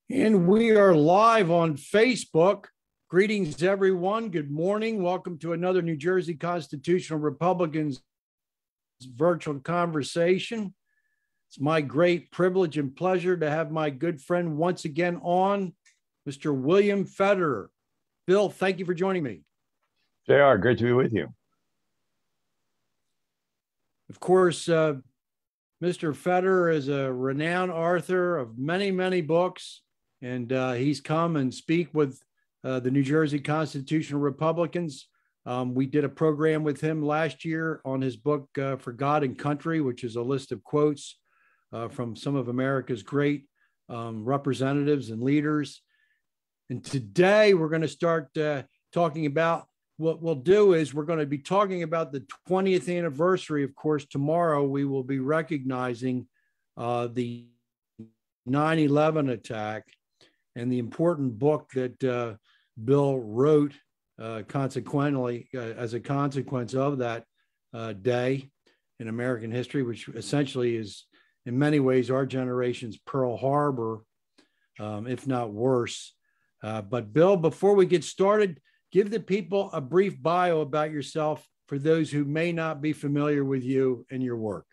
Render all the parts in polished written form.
And we are live on Facebook. Greetings, everyone. Good morning. Welcome to another New Jersey Constitutional Republicans virtual conversation. It's my great privilege and pleasure to have my good friend once again on, Mr. William Federer. Bill, thank you for joining me. JR, great to be with you. Of course, Mr. Federer is a renowned author of many, many books. And he's come and speak with the New Jersey Constitutional Republicans. We did a program with him last year on his book, For God and Country, which is a list of quotes from some of America's great representatives and leaders. And today we're going to start talking about what we'll do is we're going to be talking about the 20th anniversary. Of course, tomorrow we will be recognizing the 9/11 attack and the important book that Bill wrote consequently as a consequence of that day in American history, which essentially is in many ways our generation's Pearl Harbor, if not worse. But Bill, before we get started, give the people a brief bio about yourself for those who may not be familiar with you and your work.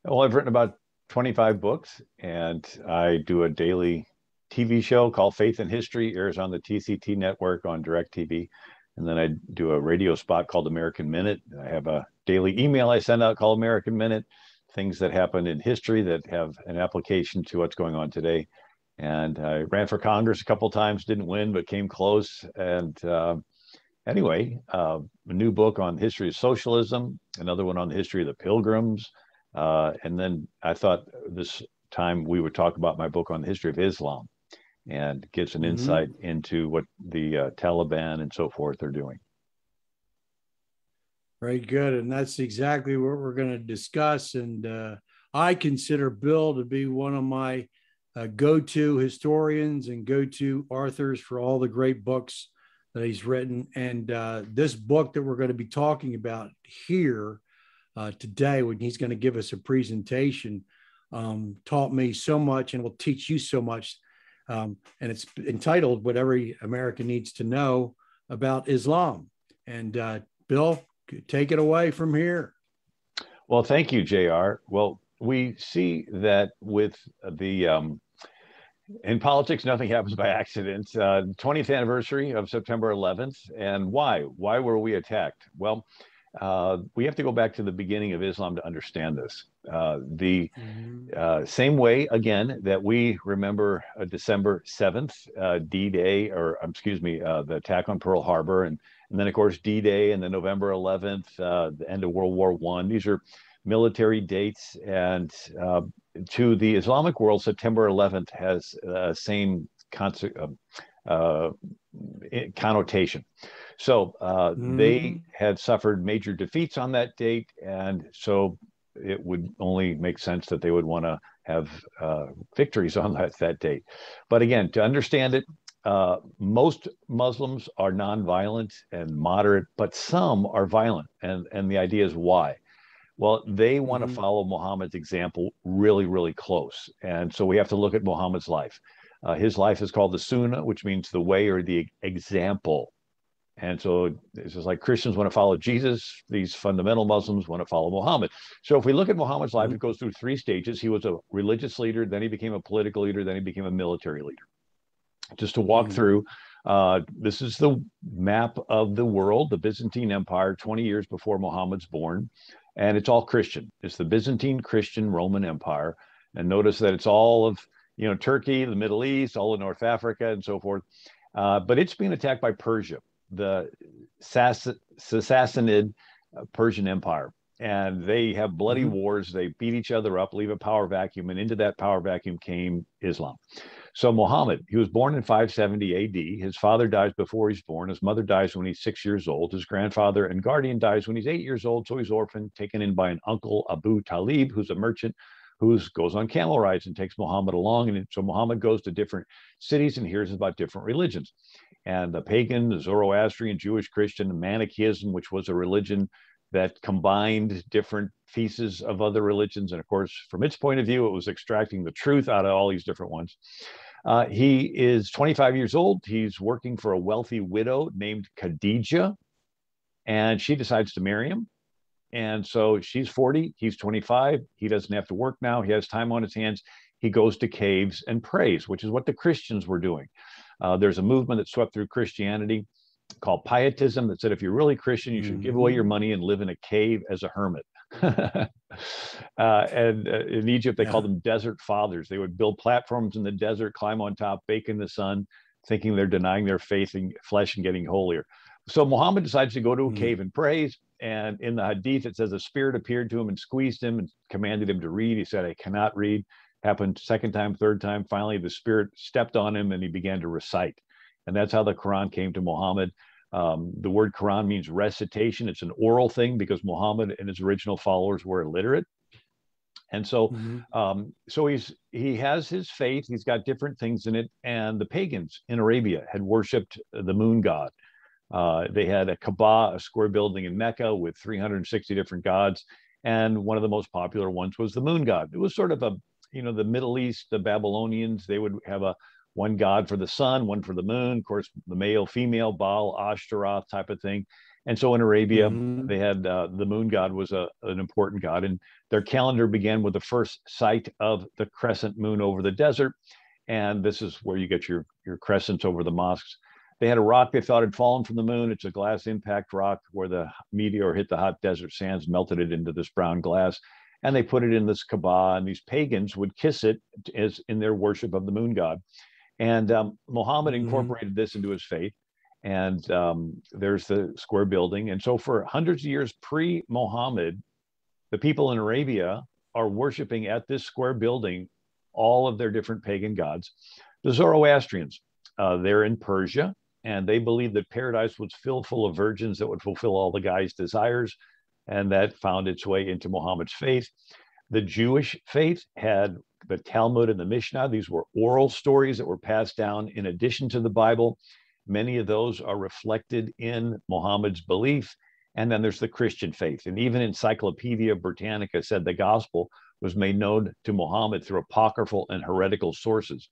Well, I've written about 25 books, and I do a daily TV show called Faith and History, airs on the TCT network on DirecTV. And then I do a radio spot called American Minute. I have a daily email I send out called American Minute, things that happen in history that have an application to what's going on today. And I ran for Congress a couple of times, didn't win, but came close. And anyway, a new book on history of socialism, another one on the history of the Pilgrims. And then I thought this time we would talk about my book on the history of Islam and get some insight into what the Taliban and so forth are doing. Very good. And that's exactly what we're going to discuss. And I consider Bill to be one of my go-to historians and go-to authors for all the great books that he's written. And this book that we're going to be talking about here today, when he's going to give us a presentation, taught me so much and will teach you so much. And it's entitled What Every American Needs to Know About Islam. And Bill, take it away from here. Well, thank you, JR. Well, we see that with the, in politics, nothing happens by accident. 20th anniversary of September 11th. And why? Why were we attacked? Well, we have to go back to the beginning of Islam to understand this. Same way, again, that we remember December 7th, D-Day, or excuse me, the attack on Pearl Harbor, and then, of course, D-Day and then November 11th, the end of World War I. These are military dates, and to the Islamic world, September 11th has same connotation. So they had suffered major defeats on that date, and so it would only make sense that they would want to have victories on that date. But again, to understand it, most Muslims are nonviolent and moderate, but some are violent. And the idea is why? Well, they want to follow Muhammad's example really, really close. And so we have to look at Muhammad's life. His life is called the Sunnah, which means the way or the example. And so it's just like Christians want to follow Jesus, these fundamental Muslims want to follow Muhammad. So if we look at Muhammad's life, it goes through three stages. He was a religious leader, then he became a political leader, then he became a military leader. Just to walk through, this is the map of the world, the Byzantine Empire, 20 years before Muhammad's born. And it's all Christian. It's the Byzantine Christian Roman Empire. And notice that it's all of, Turkey, the Middle East, all of North Africa and so forth. But it's being attacked by Persia, the Sassanid Persian Empire. And they have bloody wars. They beat each other up, leave a power vacuum. And into that power vacuum came Islam. So Muhammad, he was born in 570 AD. His father dies before he's born. His mother dies when he's 6 years old. His grandfather and guardian dies when he's 8 years old. So he's orphaned, taken in by an uncle, Abu Talib, who's a merchant, who goes on camel rides and takes Muhammad along. And so Muhammad goes to different cities and hears about different religions. And the pagan, the Zoroastrian, Jewish, Christian, Manichaeism, which was a religion that combined different pieces of other religions. And of course, from its point of view, it was extracting the truth out of all these different ones. He is 25 years old. He's working for a wealthy widow named Khadija, and she decides to marry him. And so she's 40, he's 25. He doesn't have to work now. He has time on his hands. He goes to caves and prays, which is what the Christians were doing. There's a movement that swept through Christianity called pietism that said if you're really Christian, you should give away your money and live in a cave as a hermit. And in Egypt, they called them desert fathers. They would build platforms in the desert, climb on top, bake in the sun, thinking they're denying their faith in flesh and getting holier. So Muhammad decides to go to a cave and prays. And in the hadith, it says a spirit appeared to him and squeezed him and commanded him to read. He said, I cannot read. Happened second time, third time. Finally, the spirit stepped on him and he began to recite. And that's how the Quran came to Muhammad. The word Quran means recitation. It's an oral thing because Muhammad and his original followers were illiterate. And so, he has his faith. He's got different things in it. And the pagans in Arabia had worshipped the moon god. They had a Kaaba, a square building in Mecca with 360 different gods. And one of the most popular ones was the moon god. It was sort of the Middle East, the Babylonians, they would have one god for the sun, one for the moon, of course, the male, female, Baal, Ashtaroth type of thing. And so in Arabia, they had the moon god was an important god. And their calendar began with the first sight of the crescent moon over the desert. And this is where you get your crescents over the mosques. They had a rock they thought had fallen from the moon. It's a glass impact rock where the meteor hit the hot desert sands, melted it into this brown glass. And they put it in this Kaaba, and these pagans would kiss it as in their worship of the moon god. And Muhammad incorporated this into his faith. And there's the square building. And so for hundreds of years pre-Muhammad, the people in Arabia are worshiping at this square building all of their different pagan gods. The Zoroastrians, they're in Persia, and they believed that paradise was filled full of virgins that would fulfill all the guy's desires. And that found its way into Muhammad's faith. The Jewish faith had the Talmud and the Mishnah. These were oral stories that were passed down in addition to the Bible. Many of those are reflected in Muhammad's belief. And then there's the Christian faith. And even Encyclopedia Britannica said the gospel was made known to Muhammad through apocryphal and heretical sources.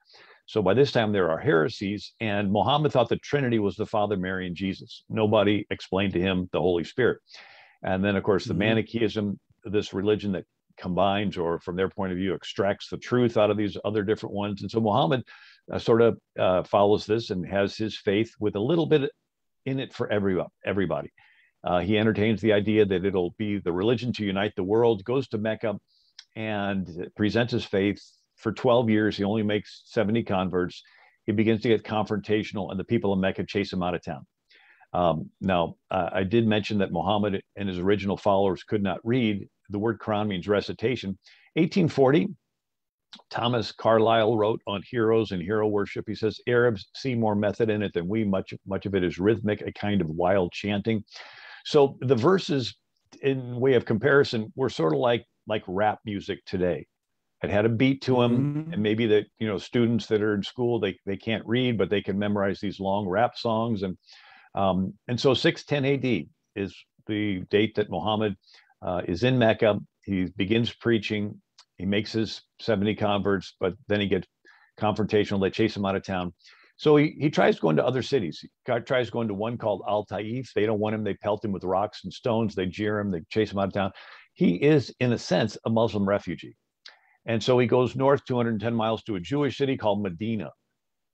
So by this time, there are heresies, and Muhammad thought the Trinity was the Father, Mary, and Jesus. Nobody explained to him the Holy Spirit. And then, of course, the Manichaeism, this religion that combines, or from their point of view, extracts the truth out of these other different ones. And so Muhammad sort of follows this and has his faith with a little bit in it for everybody. He entertains the idea that it'll be the religion to unite the world, goes to Mecca and presents his faith. For 12 years, he only makes 70 converts. He begins to get confrontational, and the people of Mecca chase him out of town. Now, I did mention that Muhammad and his original followers could not read. The word Quran means recitation. 1840, Thomas Carlyle wrote on heroes and hero worship. He says, Arabs see more method in it than we. Much of it is rhythmic, a kind of wild chanting. So the verses, in way of comparison, were sort of like rap music today. It had a beat to them, and maybe that students that are in school, they can't read, but they can memorize these long rap songs. And so 610 AD is the date that Muhammad is in Mecca. He begins preaching. He makes his 70 converts, but then he gets confrontational. They chase him out of town. So he tries going to other cities. He tries going to one called Al-Taif. They don't want him. They pelt him with rocks and stones. They jeer him. They chase him out of town. He is, in a sense, a Muslim refugee. And so he goes north 210 miles to a Jewish city called Medina.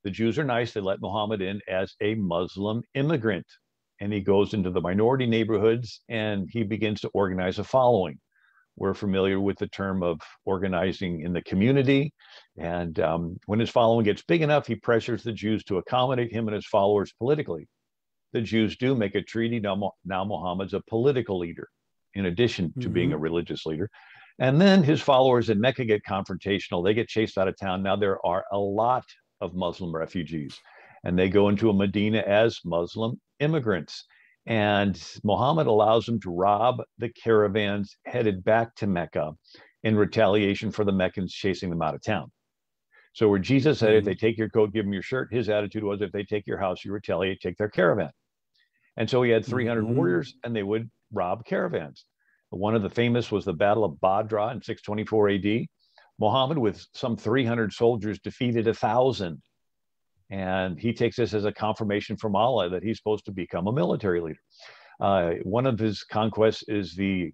The Jews are nice. They let Muhammad in as a Muslim immigrant. And he goes into the minority neighborhoods and he begins to organize a following. We're familiar with the term of organizing in the community. And when his following gets big enough, he pressures the Jews to accommodate him and his followers politically. The Jews do make a treaty. Now Muhammad's a political leader, in addition to being a religious leader. And then his followers in Mecca get confrontational. They get chased out of town. Now there are a lot of Muslim refugees, and they go into a Medina as Muslim immigrants. And Muhammad allows them to rob the caravans headed back to Mecca in retaliation for the Meccans chasing them out of town. So where Jesus said, if they take your coat, give them your shirt, his attitude was, if they take your house, you retaliate, take their caravan. And so he had 300 warriors, and they would rob caravans. One of the famous was the Battle of Badra in 624 AD. Muhammad, with some 300 soldiers, defeated 1,000. And he takes this as a confirmation from Allah that he's supposed to become a military leader. One of his conquests is the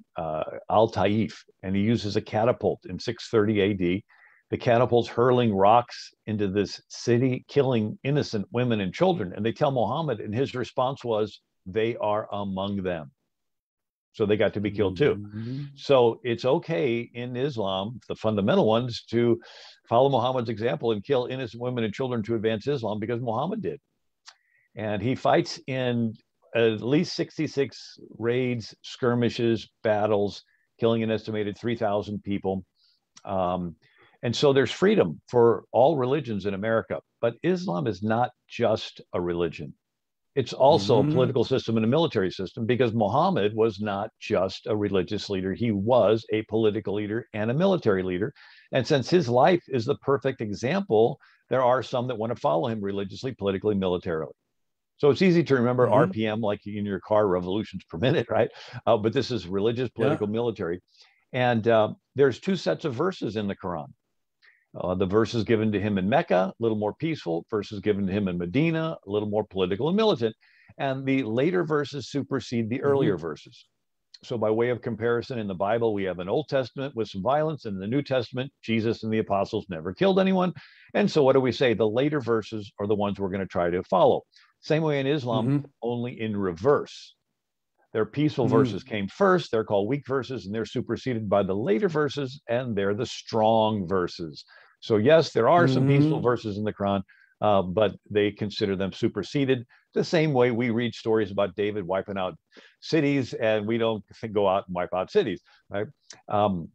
Al-Taif, and he uses a catapult in 630 AD. The catapult's hurling rocks into this city, killing innocent women and children. And they tell Muhammad, and his response was, they are among them. So they got to be killed too. Mm-hmm. So it's okay in Islam, the fundamental ones, to follow Muhammad's example and kill innocent women and children to advance Islam, because Muhammad did. And he fights in at least 66 raids, skirmishes, battles, killing an estimated 3,000 people. And so there's freedom for all religions in America. But Islam is not just a religion. It's also a political system and a military system, because Muhammad was not just a religious leader. He was a political leader and a military leader. And since his life is the perfect example, there are some that want to follow him religiously, politically, militarily. So it's easy to remember RPM, like in your car, revolutions per minute, right? But this is religious, political, military. And there's two sets of verses in the Quran. The verses given to him in Mecca, a little more peaceful, verses given to him in Medina, a little more political and militant. And the later verses supersede the earlier verses. So by way of comparison, in the Bible, we have an Old Testament with some violence, and in the New Testament, Jesus and the apostles never killed anyone. And so what do we say? The later verses are the ones we're going to try to follow. Same way in Islam, only in reverse. Their peaceful verses came first. They're called weak verses, and they're superseded by the later verses, and they're the strong verses. So yes, there are some peaceful verses in the Quran, but they consider them superseded. The same way we read stories about David wiping out cities, and we don't go out and wipe out cities, right? It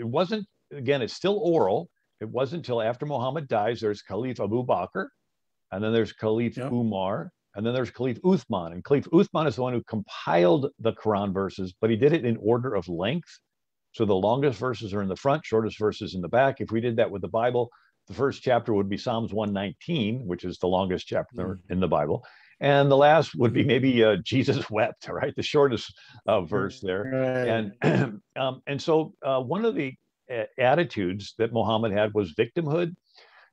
wasn't, again, it's still oral. It wasn't until after Muhammad dies, there's Caliph Abu Bakr, and then there's Caliph Umar, and then there's Caliph Uthman. And Caliph Uthman is the one who compiled the Quran verses, but he did it in order of length. So the longest verses are in the front, shortest verses in the back. If we did that with the Bible, the first chapter would be Psalms 119, which is the longest chapter in the Bible. And the last would be maybe Jesus wept, right? The shortest verse there. And so one of the attitudes that Muhammad had was victimhood.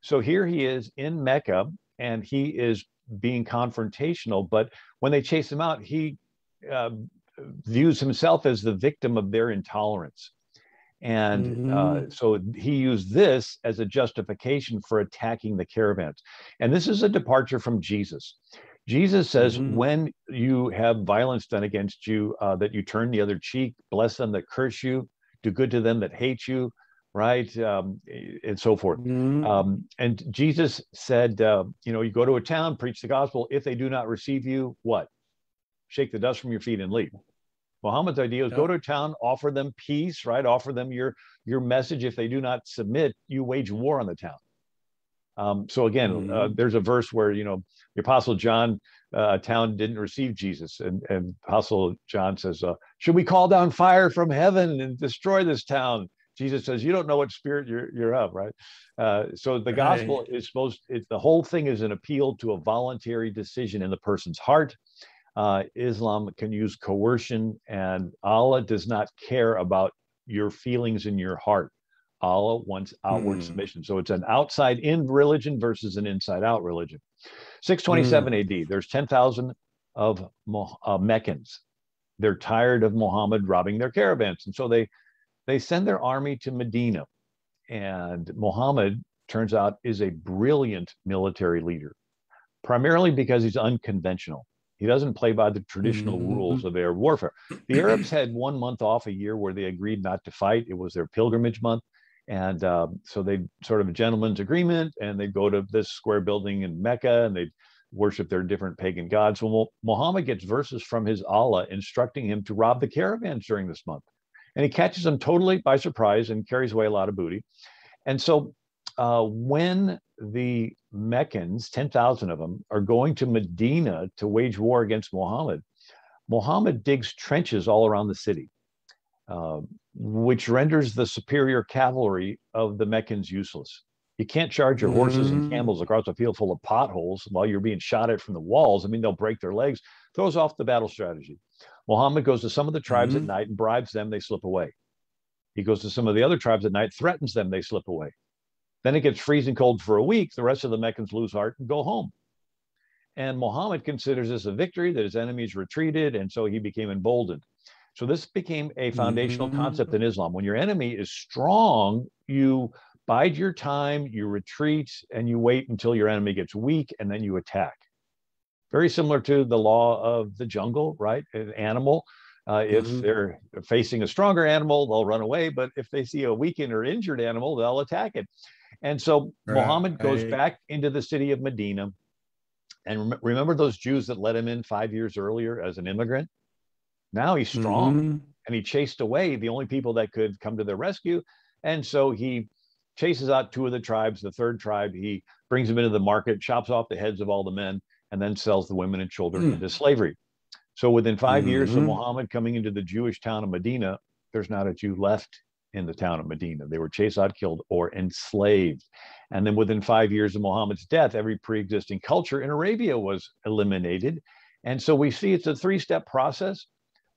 So here he is in Mecca, and he is being confrontational. But when they chase him out, he views himself as the victim of their intolerance. And so he used this as a justification for attacking the caravans. And this is a departure from Jesus. Jesus says, when you have violence done against you, that you turn the other cheek, bless them that curse you, do good to them that hate you, right? And so forth. And Jesus said, you go to a town, preach the gospel. If they do not receive you, what? Shake the dust from your feet and leave. Muhammad's idea is go to a town, offer them peace, right? Offer them your message. If they do not submit, you wage war on the town. So again, there's a verse where, the Apostle John, a town didn't receive Jesus. And Apostle John says, should we call down fire from heaven and destroy this town? Jesus says, you don't know what spirit you're of, right? So the gospel is the whole thing is an appeal to a voluntary decision in the person's heart. Islam can use coercion, and Allah does not care about your feelings in your heart. Allah wants outward submission. So it's an outside-in religion versus an inside-out religion. 627 AD, there's 10,000 of Meccans. They're tired of Muhammad robbing their caravans. And so they send their army to Medina. And Muhammad, turns out, is a brilliant military leader, primarily because he's unconventional. He doesn't play by the traditional rules of air warfare. The Arabs had 1 month off a year where they agreed not to fight. It was their pilgrimage month. And so they sort of a gentleman's agreement, and they'd go to this square building in Mecca, and they'd worship their different pagan gods. Well, Muhammad gets verses from his Allah instructing him to rob the caravans during this month. And he catches them totally by surprise and carries away a lot of booty. And so when the Meccans, 10,000 of them, are going to Medina to wage war against Muhammad, Muhammad digs trenches all around the city, which renders the superior cavalry of the Meccans useless. You can't charge your horses and camels across a field full of potholes while you're being shot at from the walls. I mean, they'll break their legs. Throws off the battle strategy. Muhammad goes to some of the tribes at night and bribes them. They slip away. He goes to some of the other tribes at night, threatens them, they slip away. Then it gets freezing cold for a week. The rest of the Meccans lose heart and go home. And Muhammad considers this a victory, that his enemies retreated, and so he became emboldened. So this became a foundational concept in Islam. When your enemy is strong, you bide your time, you retreat, and you wait until your enemy gets weak, and then you attack. Very similar to the law of the jungle, right? An animal, if they're facing a stronger animal, they'll run away. But if they see a weakened or injured animal, they'll attack it. And so Muhammad goes back into the city of Medina. And remember those Jews that let him in 5 years earlier as an immigrant? Now he's strong, and he chased away the only people that could come to their rescue. And so he chases out two of the tribes. The third tribe, he brings them into the market, chops off the heads of all the men, and then sells the women and children into slavery. So within 5 years of Muhammad coming into the Jewish town of Medina, there's not a Jew left in the town of Medina. They were chased out, killed, or enslaved. And then within 5 years of Muhammad's death, every pre-existing culture in Arabia was eliminated. And so we see it's a three-step process.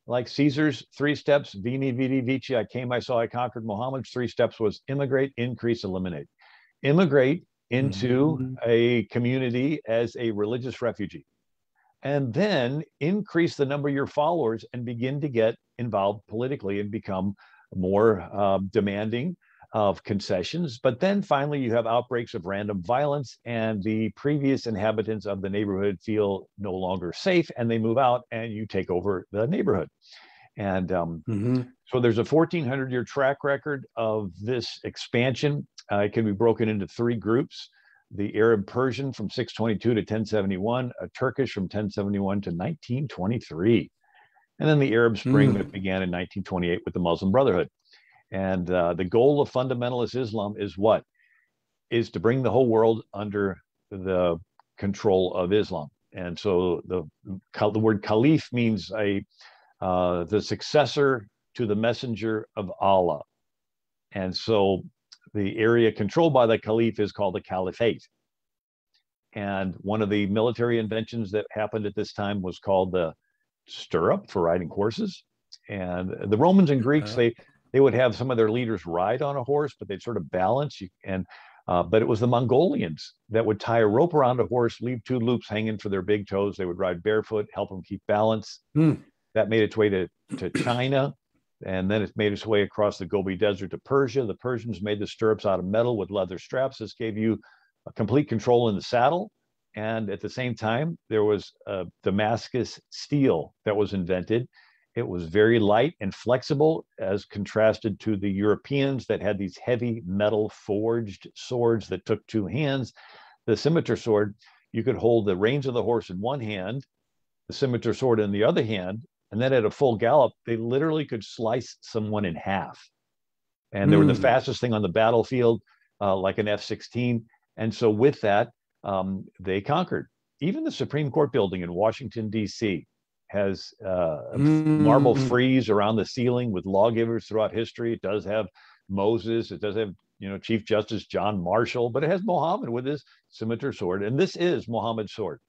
Like Caesar's 3 steps, Veni, Vidi, Vici, I came, I saw, I conquered. Muhammad's 3 steps was immigrate, increase, eliminate. Immigrate into a community as a religious refugee, and then increase the number of your followers and begin to get involved politically and become more demanding of concessions. But then finally you have outbreaks of random violence, and the previous inhabitants of the neighborhood feel no longer safe, and they move out, and you take over the neighborhood. And so there's a 1,400-year track record of this expansion. It can be broken into 3 groups: the Arab Persian from 622 to 1071, a Turkish from 1071 to 1923, and then the Arab Spring that began in 1928 with the Muslim Brotherhood. And the goal of fundamentalist Islam is what? Is to bring the whole world under the control of Islam. And so the word caliph means the successor to the messenger of Allah. And so the area controlled by the caliph is called the caliphate. And one of the military inventions that happened at this time was called the stirrup for riding horses. And the Romans and Greeks, they would have some of their leaders ride on a horse, but they'd sort of balance. But it was the Mongolians that would tie a rope around a horse, leave 2 loops hanging for their big toes. They would ride barefoot, help them keep balance. That made its way to China, and then it made its way across the Gobi Desert to Persia. The Persians made the stirrups out of metal with leather straps. This gave you a complete control in the saddle. And at the same time, there was Damascus steel that was invented. It was very light and flexible, as contrasted to the Europeans that had these heavy metal forged swords that took 2 hands. The scimitar sword, you could hold the reins of the horse in one hand, the scimitar sword in the other hand, and then at a full gallop, they literally could slice someone in half. And they were the fastest thing on the battlefield, like an F-16. And so with that, they conquered. Even the Supreme Court building in Washington, D.C. has a marble frieze around the ceiling with lawgivers throughout history. It does have Moses. It does have, Chief Justice John Marshall, but it has Muhammad with his scimitar sword. And this is Muhammad's sword.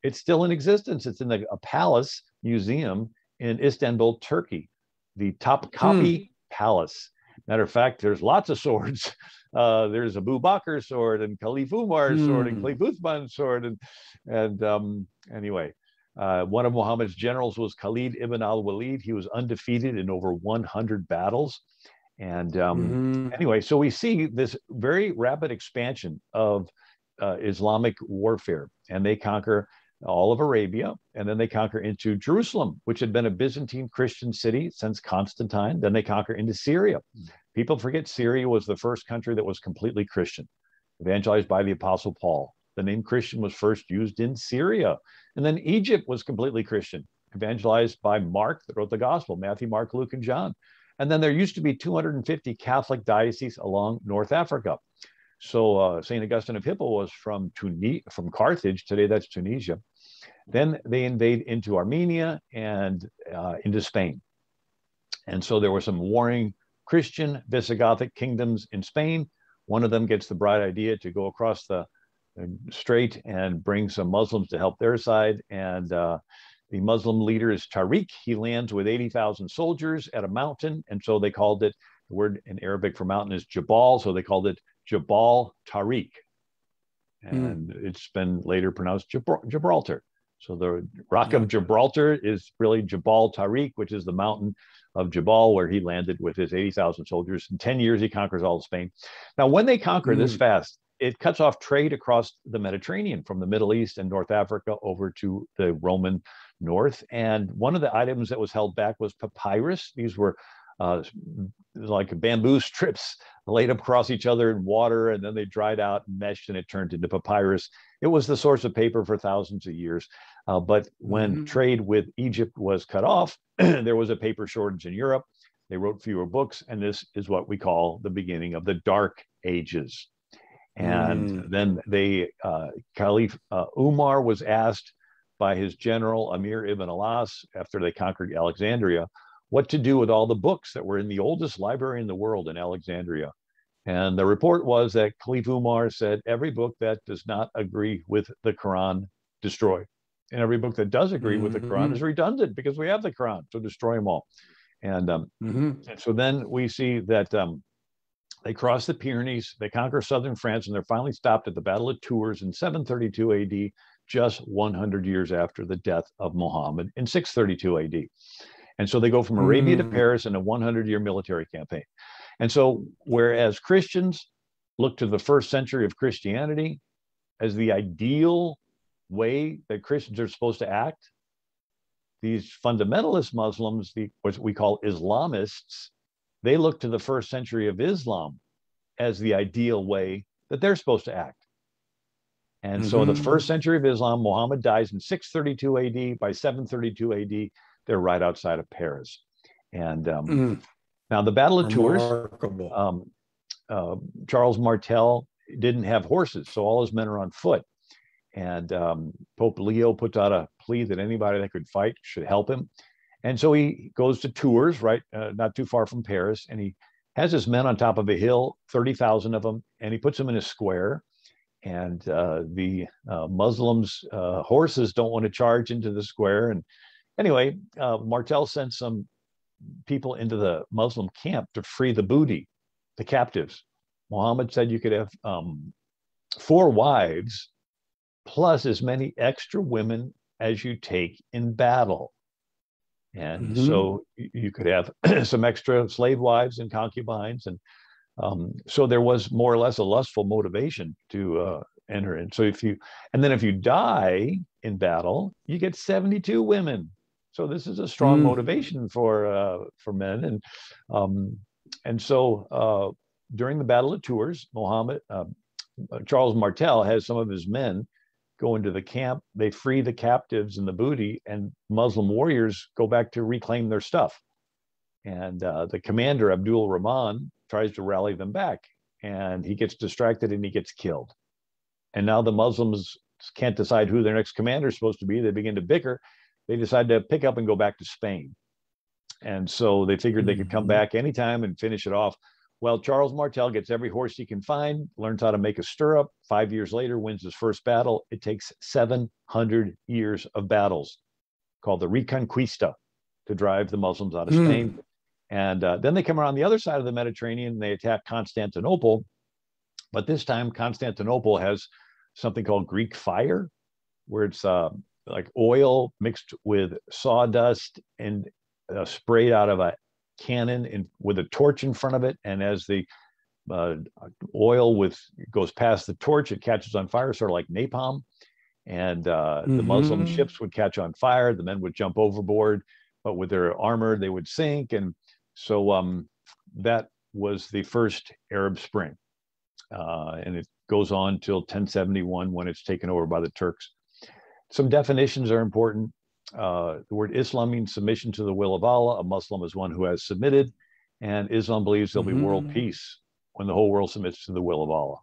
It's still in existence. It's in a palace museum in Istanbul, Turkey, the Topkapi Palace. Matter of fact, there's lots of swords. There's Abu Bakr's sword and Caliph Umar's sword and Caliph Uthman's sword. Anyway, one of Muhammad's generals was Khalid ibn al-Walid. He was undefeated in over 100 battles. And anyway, so we see this very rapid expansion of Islamic warfare, and they conquer all of Arabia, and then they conquer into Jerusalem, which had been a Byzantine Christian city since Constantine. Then they conquer into Syria. People forget Syria was the first country that was completely Christian, evangelized by the Apostle Paul. The name Christian was first used in Syria. And then Egypt was completely Christian, evangelized by Mark that wrote the gospel, Matthew, Mark, Luke, and John. And then there used to be 250 Catholic dioceses along North Africa. So St. Augustine of Hippo was from Carthage. Today, that's Tunisia. Then they invade into Armenia and into Spain. And so there were some warring Christian Visigothic kingdoms in Spain. One of them gets the bright idea to go across the strait and bring some Muslims to help their side. And the Muslim leader is Tariq. He lands with 80,000 soldiers at a mountain. And so they called it The word in Arabic for mountain is Jabal, so they called it Jabal Tariq. And it's been later pronounced Gibraltar. So the Rock of Gibraltar is really Jabal Tariq, which is the mountain of Jabal, where he landed with his 80,000 soldiers. In 10 years, he conquers all of Spain. Now, when they conquer this fast, it cuts off trade across the Mediterranean from the Middle East and North Africa over to the Roman North. And one of the items that was held back was papyrus. These were like bamboo strips laid across each other in water, and then they dried out and meshed, and it turned into papyrus. It was the source of paper for thousands of years. But when trade with Egypt was cut off, there was a paper shortage in Europe. They wrote fewer books, and this is what we call the beginning of the Dark Ages. And then Caliph Umar was asked by his general Amir ibn al-As, after they conquered Alexandria, what to do with all the books that were in the oldest library in the world in Alexandria. And the report was that Caliph Umar said, every book that does not agree with the Quran, destroy. And every book that does agree with the Quran is redundant, because we have the Quran, so destroy them all. And so then we see that they cross the Pyrenees, they conquer southern France, and they're finally stopped at the Battle of Tours in 732 AD, just 100 years after the death of Muhammad in 632 AD. And so they go from Arabia to Paris in a 100-year military campaign. And so whereas Christians look to the first century of Christianity as the ideal way that Christians are supposed to act, these fundamentalist Muslims, what we call Islamists, they look to the first century of Islam as the ideal way that they're supposed to act. And so the first century of Islam, Muhammad dies in 632 AD. By 732 AD, they're right outside of Paris. And now the Battle of Tours, Charles Martel didn't have horses, so all his men are on foot. And Pope Leo puts out a plea that anybody that could fight should help him. And so he goes to Tours, right, not too far from Paris, and he has his men on top of a hill, 30,000 of them, and he puts them in a square. And the Muslims' horses don't want to charge into the square. And anyway, Martel sent some people into the Muslim camp to free the booty, the captives. Muhammad said you could have 4 wives plus as many extra women as you take in battle. And so you could have some extra slave wives and concubines. And so there was more or less a lustful motivation to enter in. So if you die in battle, you get 72 women. So this is a strong motivation for men. And so during the Battle of Tours, Charles Martel has some of his men go into the camp. They free the captives and the booty, and Muslim warriors go back to reclaim their stuff. And the commander, Abdul Rahman, tries to rally them back, and he gets distracted and he gets killed. And now the Muslims can't decide who their next commander is supposed to be. They begin to bicker. They decide to pick up and go back to Spain. And so they figured they could come back anytime and finish it off. Well, Charles Martel gets every horse he can find, learns how to make a stirrup. 5 years later, wins his first battle. It takes 700 years of battles, called the Reconquista, to drive the Muslims out of Spain. And then they come around the other side of the Mediterranean, and they attack Constantinople. But this time, Constantinople has something called Greek fire, where it's like oil mixed with sawdust and sprayed out of a cannon with a torch in front of it. And as the oil goes past the torch, it catches on fire, sort of like napalm. And the Muslim ships would catch on fire. The men would jump overboard, but with their armor, they would sink. And so that was the first Arab Spring. And it goes on till 1071 when it's taken over by the Turks. Some definitions are important. The word Islam means submission to the will of Allah. A Muslim is one who has submitted, and Islam believes there'll be world peace when the whole world submits to the will of Allah.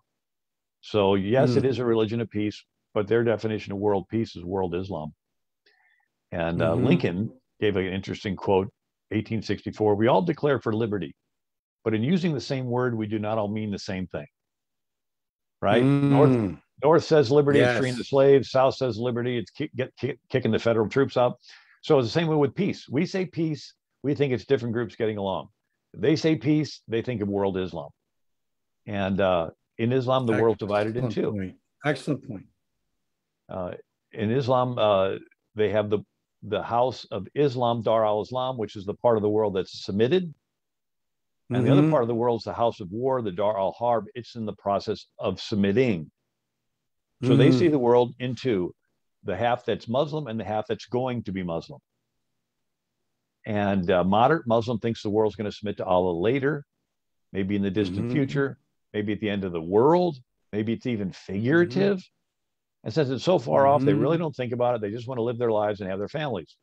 So yes, it is a religion of peace, but their definition of world peace is world Islam. And Lincoln gave an interesting quote, 1864, "We all declare for liberty, but in using the same word, we do not all mean the same thing." Right? North says liberty, it's freeing the slaves. South says liberty, it's kicking the federal troops out. So it's the same way with peace. We say peace, we think it's different groups getting along. They say peace, they think of world Islam. And in Islam, the world's divided in two. Excellent point. In Islam, they have the House of Islam, Dar al-Islam, which is the part of the world that's submitted. And the other part of the world is the House of War, the Dar al-Harb. It's in the process of submitting. So they see the world in two, the half that's Muslim and the half that's going to be Muslim. And moderate Muslim thinks the world's going to submit to Allah later, maybe in the distant future, maybe at the end of the world, maybe it's even figurative. And since it's so far off, they really don't think about it. They just want to live their lives and have their families.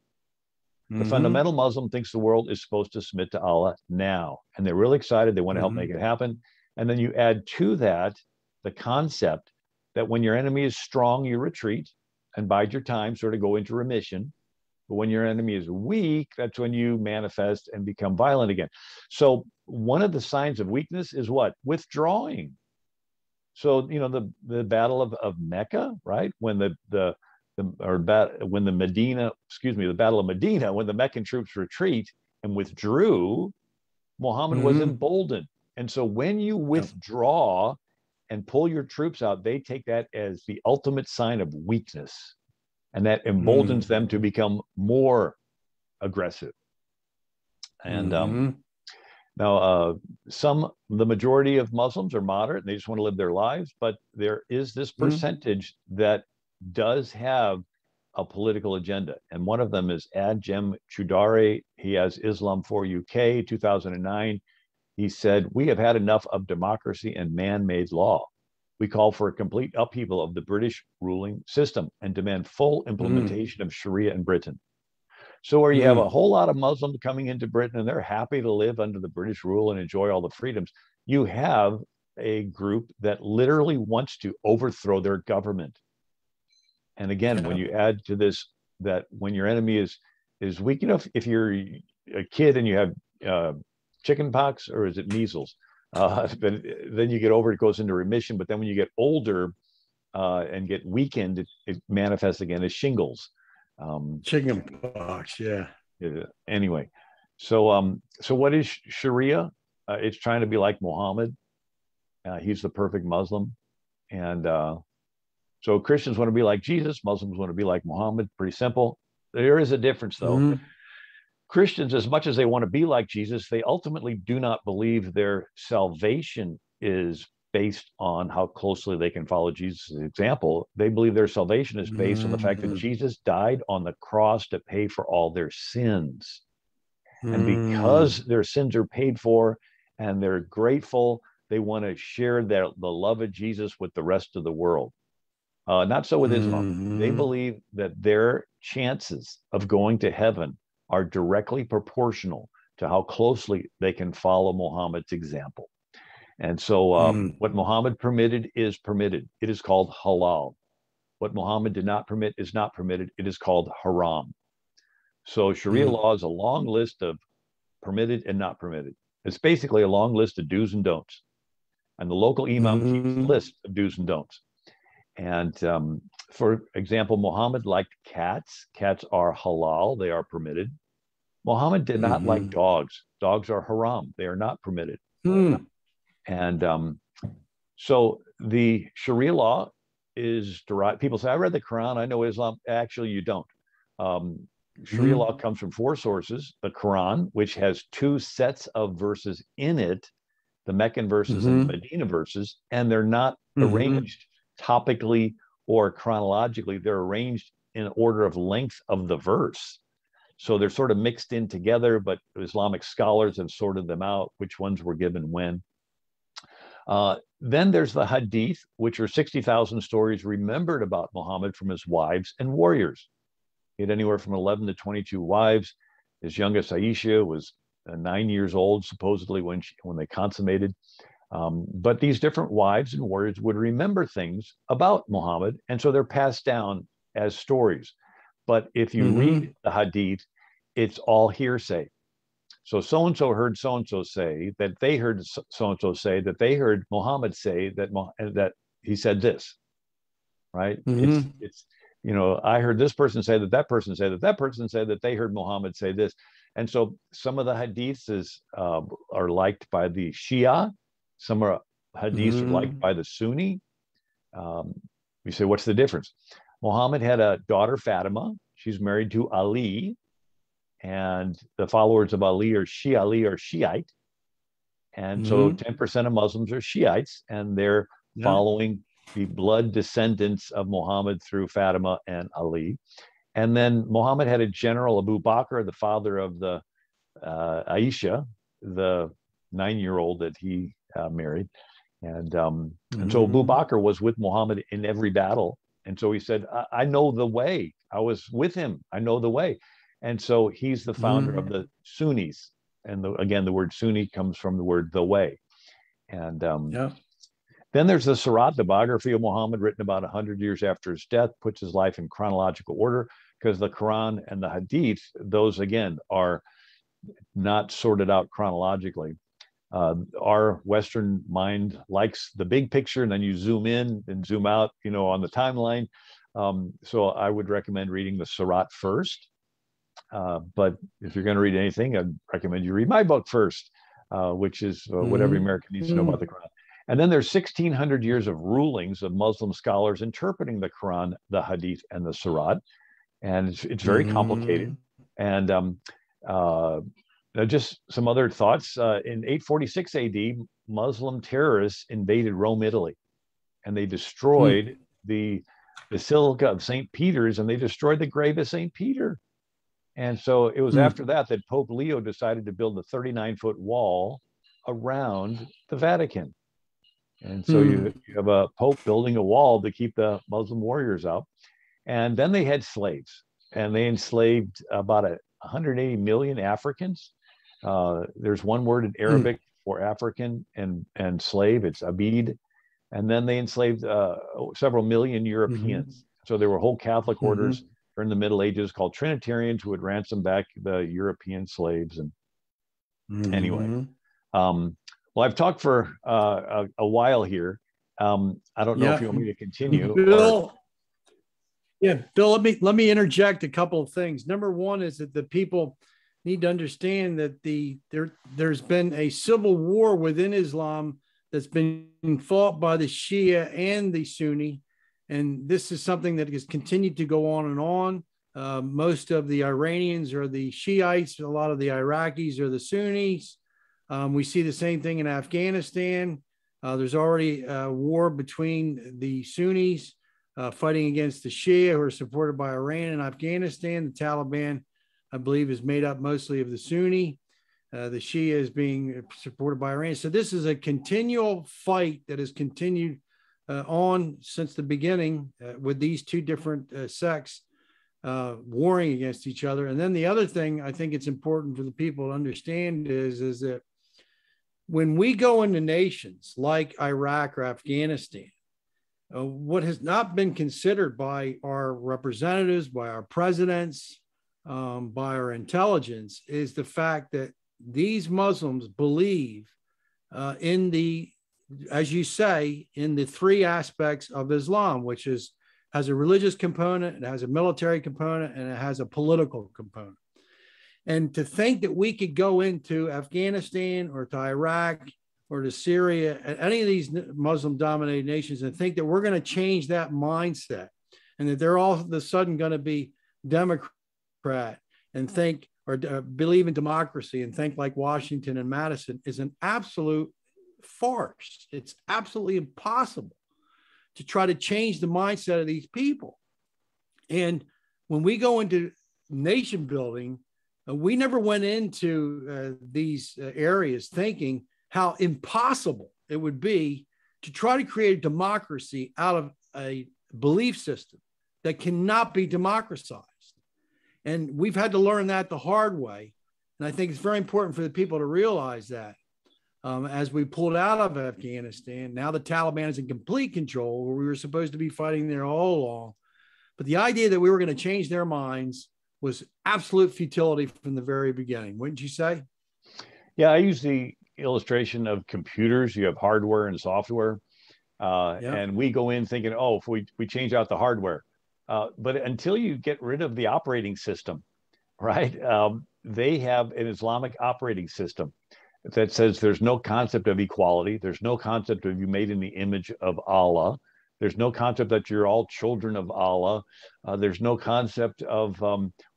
The fundamental Muslim thinks the world is supposed to submit to Allah now. And they're really excited. They want to help make it happen. And then you add to that the concept that when your enemy is strong, you retreat and bide your time, sort of go into remission. But when your enemy is weak, that's when you manifest and become violent again. So one of the signs of weakness is what? Withdrawing. So, you know, the Battle of Mecca, right? When the Battle of Medina, when the Meccan troops retreat and withdrew, Muhammad was emboldened. And so when you withdraw and pull your troops out, they take that as the ultimate sign of weakness. And that emboldens them to become more aggressive. And now, the majority of Muslims are moderate and they just want to live their lives, but there is this percentage that does have a political agenda. And one of them is Adjem Choudary. He has Islam for UK, 2009. He said, "We have had enough of democracy and man-made law. We call for a complete upheaval of the British ruling system and demand full implementation of Sharia in Britain." So where you have a whole lot of Muslims coming into Britain and they're happy to live under the British rule and enjoy all the freedoms, you have a group that literally wants to overthrow their government. And again, when you add to this, that when your enemy is weak enough, if you're a kid and you have chicken pox, or is it measles? Then you get over it, goes into remission. But then when you get older and get weakened, it manifests again as shingles. Chicken pox, yeah. Anyway, so what is Sharia? It's trying to be like Muhammad. He's the perfect Muslim. And so Christians want to be like Jesus. Muslims want to be like Muhammad. Pretty simple. There is a difference, though. Christians, as much as they want to be like Jesus, they ultimately do not believe their salvation is based on how closely they can follow Jesus' example. They believe their salvation is based on the fact that Jesus died on the cross to pay for all their sins. And because their sins are paid for and they're grateful, they want to share the love of Jesus with the rest of the world. Not so with Islam. They believe that their chances of going to heaven are directly proportional to how closely they can follow Muhammad's example. And so what Muhammad permitted is permitted. It is called halal. What Muhammad did not permit is not permitted. It is called haram. So Sharia law is a long list of permitted and not permitted. It's basically a long list of do's and don'ts. And the local imam keeps a list of do's and don'ts. And for example, Muhammad liked cats. Cats are halal. They are permitted. Muhammad did not like dogs. Dogs are haram. They are not permitted. And so the Sharia law is derived. People say, I read the Quran, I know Islam. Actually, you don't. Sharia law comes from four sources. The Quran, which has two sets of verses in it, the Meccan verses and the Medina verses, and they're not arranged topically or chronologically. They're arranged in order of length of the verse. So they're sort of mixed in together, but Islamic scholars have sorted them out, which ones were given when. Then there's the Hadith, which are 60,000 stories remembered about Muhammad from his wives and warriors. He had anywhere from 11 to 22 wives. His youngest, Aisha, was 9 years old, supposedly, when they consummated. But these different wives and warriors would remember things about Muhammad, and so they're passed down as stories. But if you read the Hadith, it's all hearsay. So so-and-so heard so-and-so say that they heard so-and-so say that they heard Muhammad say that he said this, right? It's I heard this person say that person said that person said that they heard Muhammad say this. And so some of the hadiths are liked by the Shia, some are hadiths are liked by the Sunni. You say, what's the difference? Muhammad had a daughter, Fatima. She's married to Ali, and the followers of Ali are Shiite. And so 10% of Muslims are Shiites, and they're following the blood descendants of Muhammad through Fatima and Ali. And then Muhammad had a general, Abu Bakr, the father of the Aisha, the 9-year-old that he married. And so Abu Bakr was with Muhammad in every battle. And so he said, I know the way. I was with him. I know the way. And so he's the founder of the Sunnis. And again, the word Sunni comes from the word the way. And then there's the Sirat, the biography of Muhammad, written about 100 years after his death, puts his life in chronological order, because the Quran and the Hadith, those again are not sorted out chronologically. Our Western mind likes the big picture, and then you zoom in and zoom out, on the timeline. So I would recommend reading the Sirat first. But if you're going to read anything, I'd recommend you read my book first, which is what every American needs to know about the Quran. And then there's 1,600 years of rulings of Muslim scholars interpreting the Quran, the Hadith, and the Sirat. And it's very complicated. And just some other thoughts. In 846 AD, Muslim terrorists invaded Rome, Italy, and they destroyed the Basilica of St. Peter's, and they destroyed the grave of St. Peter. And so it was after that Pope Leo decided to build a 39-foot wall around the Vatican. And so you have a Pope building a wall to keep the Muslim warriors out. And then they had slaves, and they enslaved about 180 million Africans. There's one word in Arabic for African and slave, it's abid. And then they enslaved several million Europeans. So there were whole Catholic orders during the Middle Ages called Trinitarians, who would ransom back the European slaves. And anyway, well, I've talked for a while here. I don't know if you want me to continue. Bill, Bill, let me interject a couple of things. Number one is that the people need to understand that there's been a civil war within Islam that's been fought by the Shia and the Sunni. And this is something that has continued to go on and on. Most of the Iranians are the Shiites. A lot of the Iraqis are the Sunnis. We see the same thing in Afghanistan. There's already a war between the Sunnis fighting against the Shia, who are supported by Iran and Afghanistan. The Taliban, I believe, is made up mostly of the Sunni. The Shia is being supported by Iran. So this is a continual fight that has continued on since the beginning with these two different sects warring against each other. And then the other thing I think it's important for the people to understand is that when we go into nations like Iraq or Afghanistan, what has not been considered by our representatives, by our presidents, by our intelligence, is the fact that these Muslims believe in the, as you say, in the three aspects of Islam, which has a religious component, it has a military component, and it has a political component. And to think that we could go into Afghanistan or to Iraq or to Syria, any of these Muslim-dominated nations, and think that we're going to change that mindset and that they're all of a sudden going to be Democrat and think or believe in democracy and think like Washington and Madison is an absolute farce. It's absolutely impossible to try to change the mindset of these people. And when we go into nation building, we never went into these areas thinking how impossible it would be to try to create a democracy out of a belief system that cannot be democratized. And we've had to learn that the hard way. And I think it's very important for the people to realize that as we pulled out of Afghanistan, now the Taliban is in complete control, where we were supposed to be fighting there all along. But the idea that we were going to change their minds was absolute futility from the very beginning. Wouldn't you say? Yeah, I use the illustration of computers. You have hardware and software. And we go in thinking, oh, if we change out the hardware. But until you get rid of the operating system, right? they have an Islamic operating system that says there's no concept of equality. There's no concept of you made in the image of Allah. There's no concept that you're all children of Allah. There's no concept of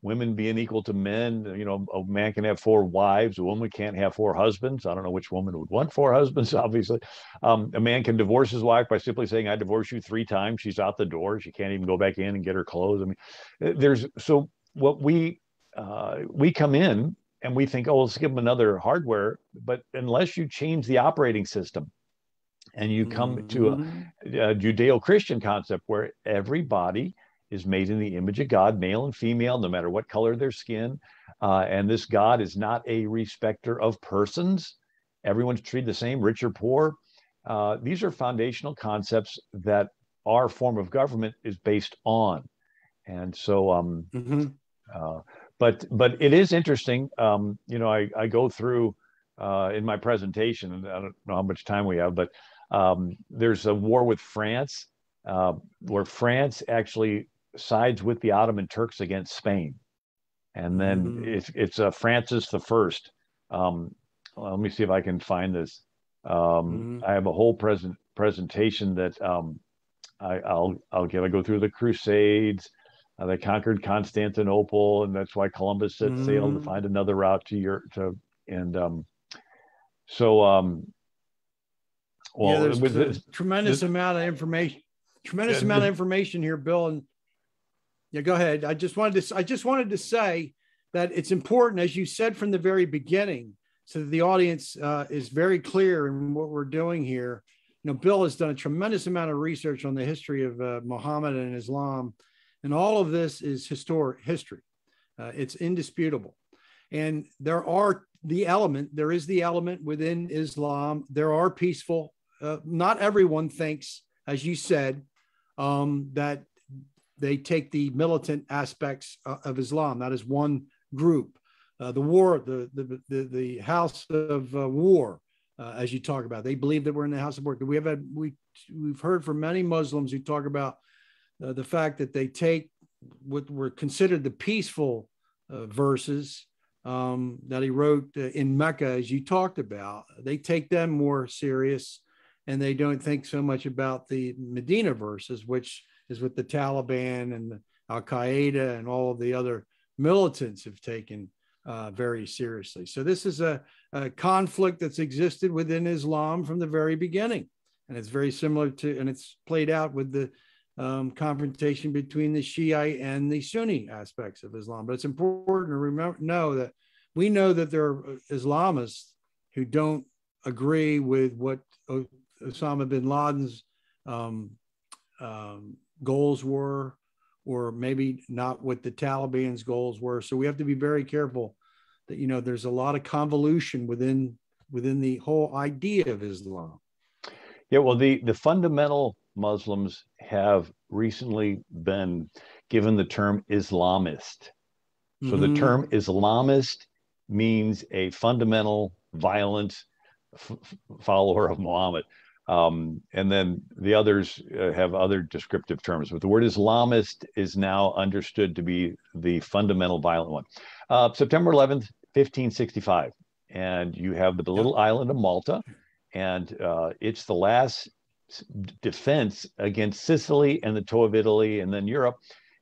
women being equal to men. You know, a man can have 4 wives. A woman can't have 4 husbands. I don't know which woman would want 4 husbands, obviously. A man can divorce his wife by simply saying, I divorce you 3 times. She's out the door. She can't even go back in and get her clothes. I mean, so what we come in and we think, oh, let's give them another hardware. But unless you change the operating system, and you come to a Judeo-Christian concept where everybody is made in the image of God, male and female, no matter what color their skin. And this God is not a respecter of persons. Everyone's treated the same, rich or poor. These are foundational concepts that our form of government is based on. And so, but it is interesting. You know, I go through in my presentation, and I don't know how much time we have, but there's a war with France, where France actually sides with the Ottoman Turks against Spain, and then it's Francis the First. Let me see if I can find this. I have a whole presentation that I'll give. I go through the Crusades. They conquered Constantinople, and that's why Columbus set sail to find another route to Europe. Well, yeah, there's a tremendous amount of information here, Bill. And yeah, go ahead. I just wanted to say that it's important, as you said from the very beginning, so that the audience is very clear in what we're doing here. You know, Bill has done a tremendous amount of research on the history of Muhammad and Islam, and all of this is history. It's indisputable. And there is the element within Islam. There are peaceful. Not everyone thinks, as you said, that they take the militant aspects of Islam. That is one group. The house of war, as you talk about, they believe that we're in the house of war. We've heard from many Muslims who talk about the fact that they take what were considered the peaceful verses that he wrote in Mecca, as you talked about. They take them more serious, and they don't think so much about the Medina verses, which is what the Taliban and Al Qaeda and all of the other militants have taken very seriously. So this is a conflict that's existed within Islam from the very beginning, and it's very similar to, and it's played out with the confrontation between the Shiite and the Sunni aspects of Islam. But it's important to we know that there are Islamists who don't agree with what Osama bin Laden's goals were, or maybe not what the Taliban's goals were. So we have to be very careful that, you know, there's a lot of convolution within the whole idea of Islam. Yeah, well, the fundamental Muslims have recently been given the term Islamist. So the term Islamist means a fundamental, violent follower of Muhammad. And then the others have other descriptive terms, but the word Islamist is now understood to be the fundamental violent one. September 11th, 1565, and you have the little island of Malta, and it's the last defense against Sicily and the toe of Italy and then Europe.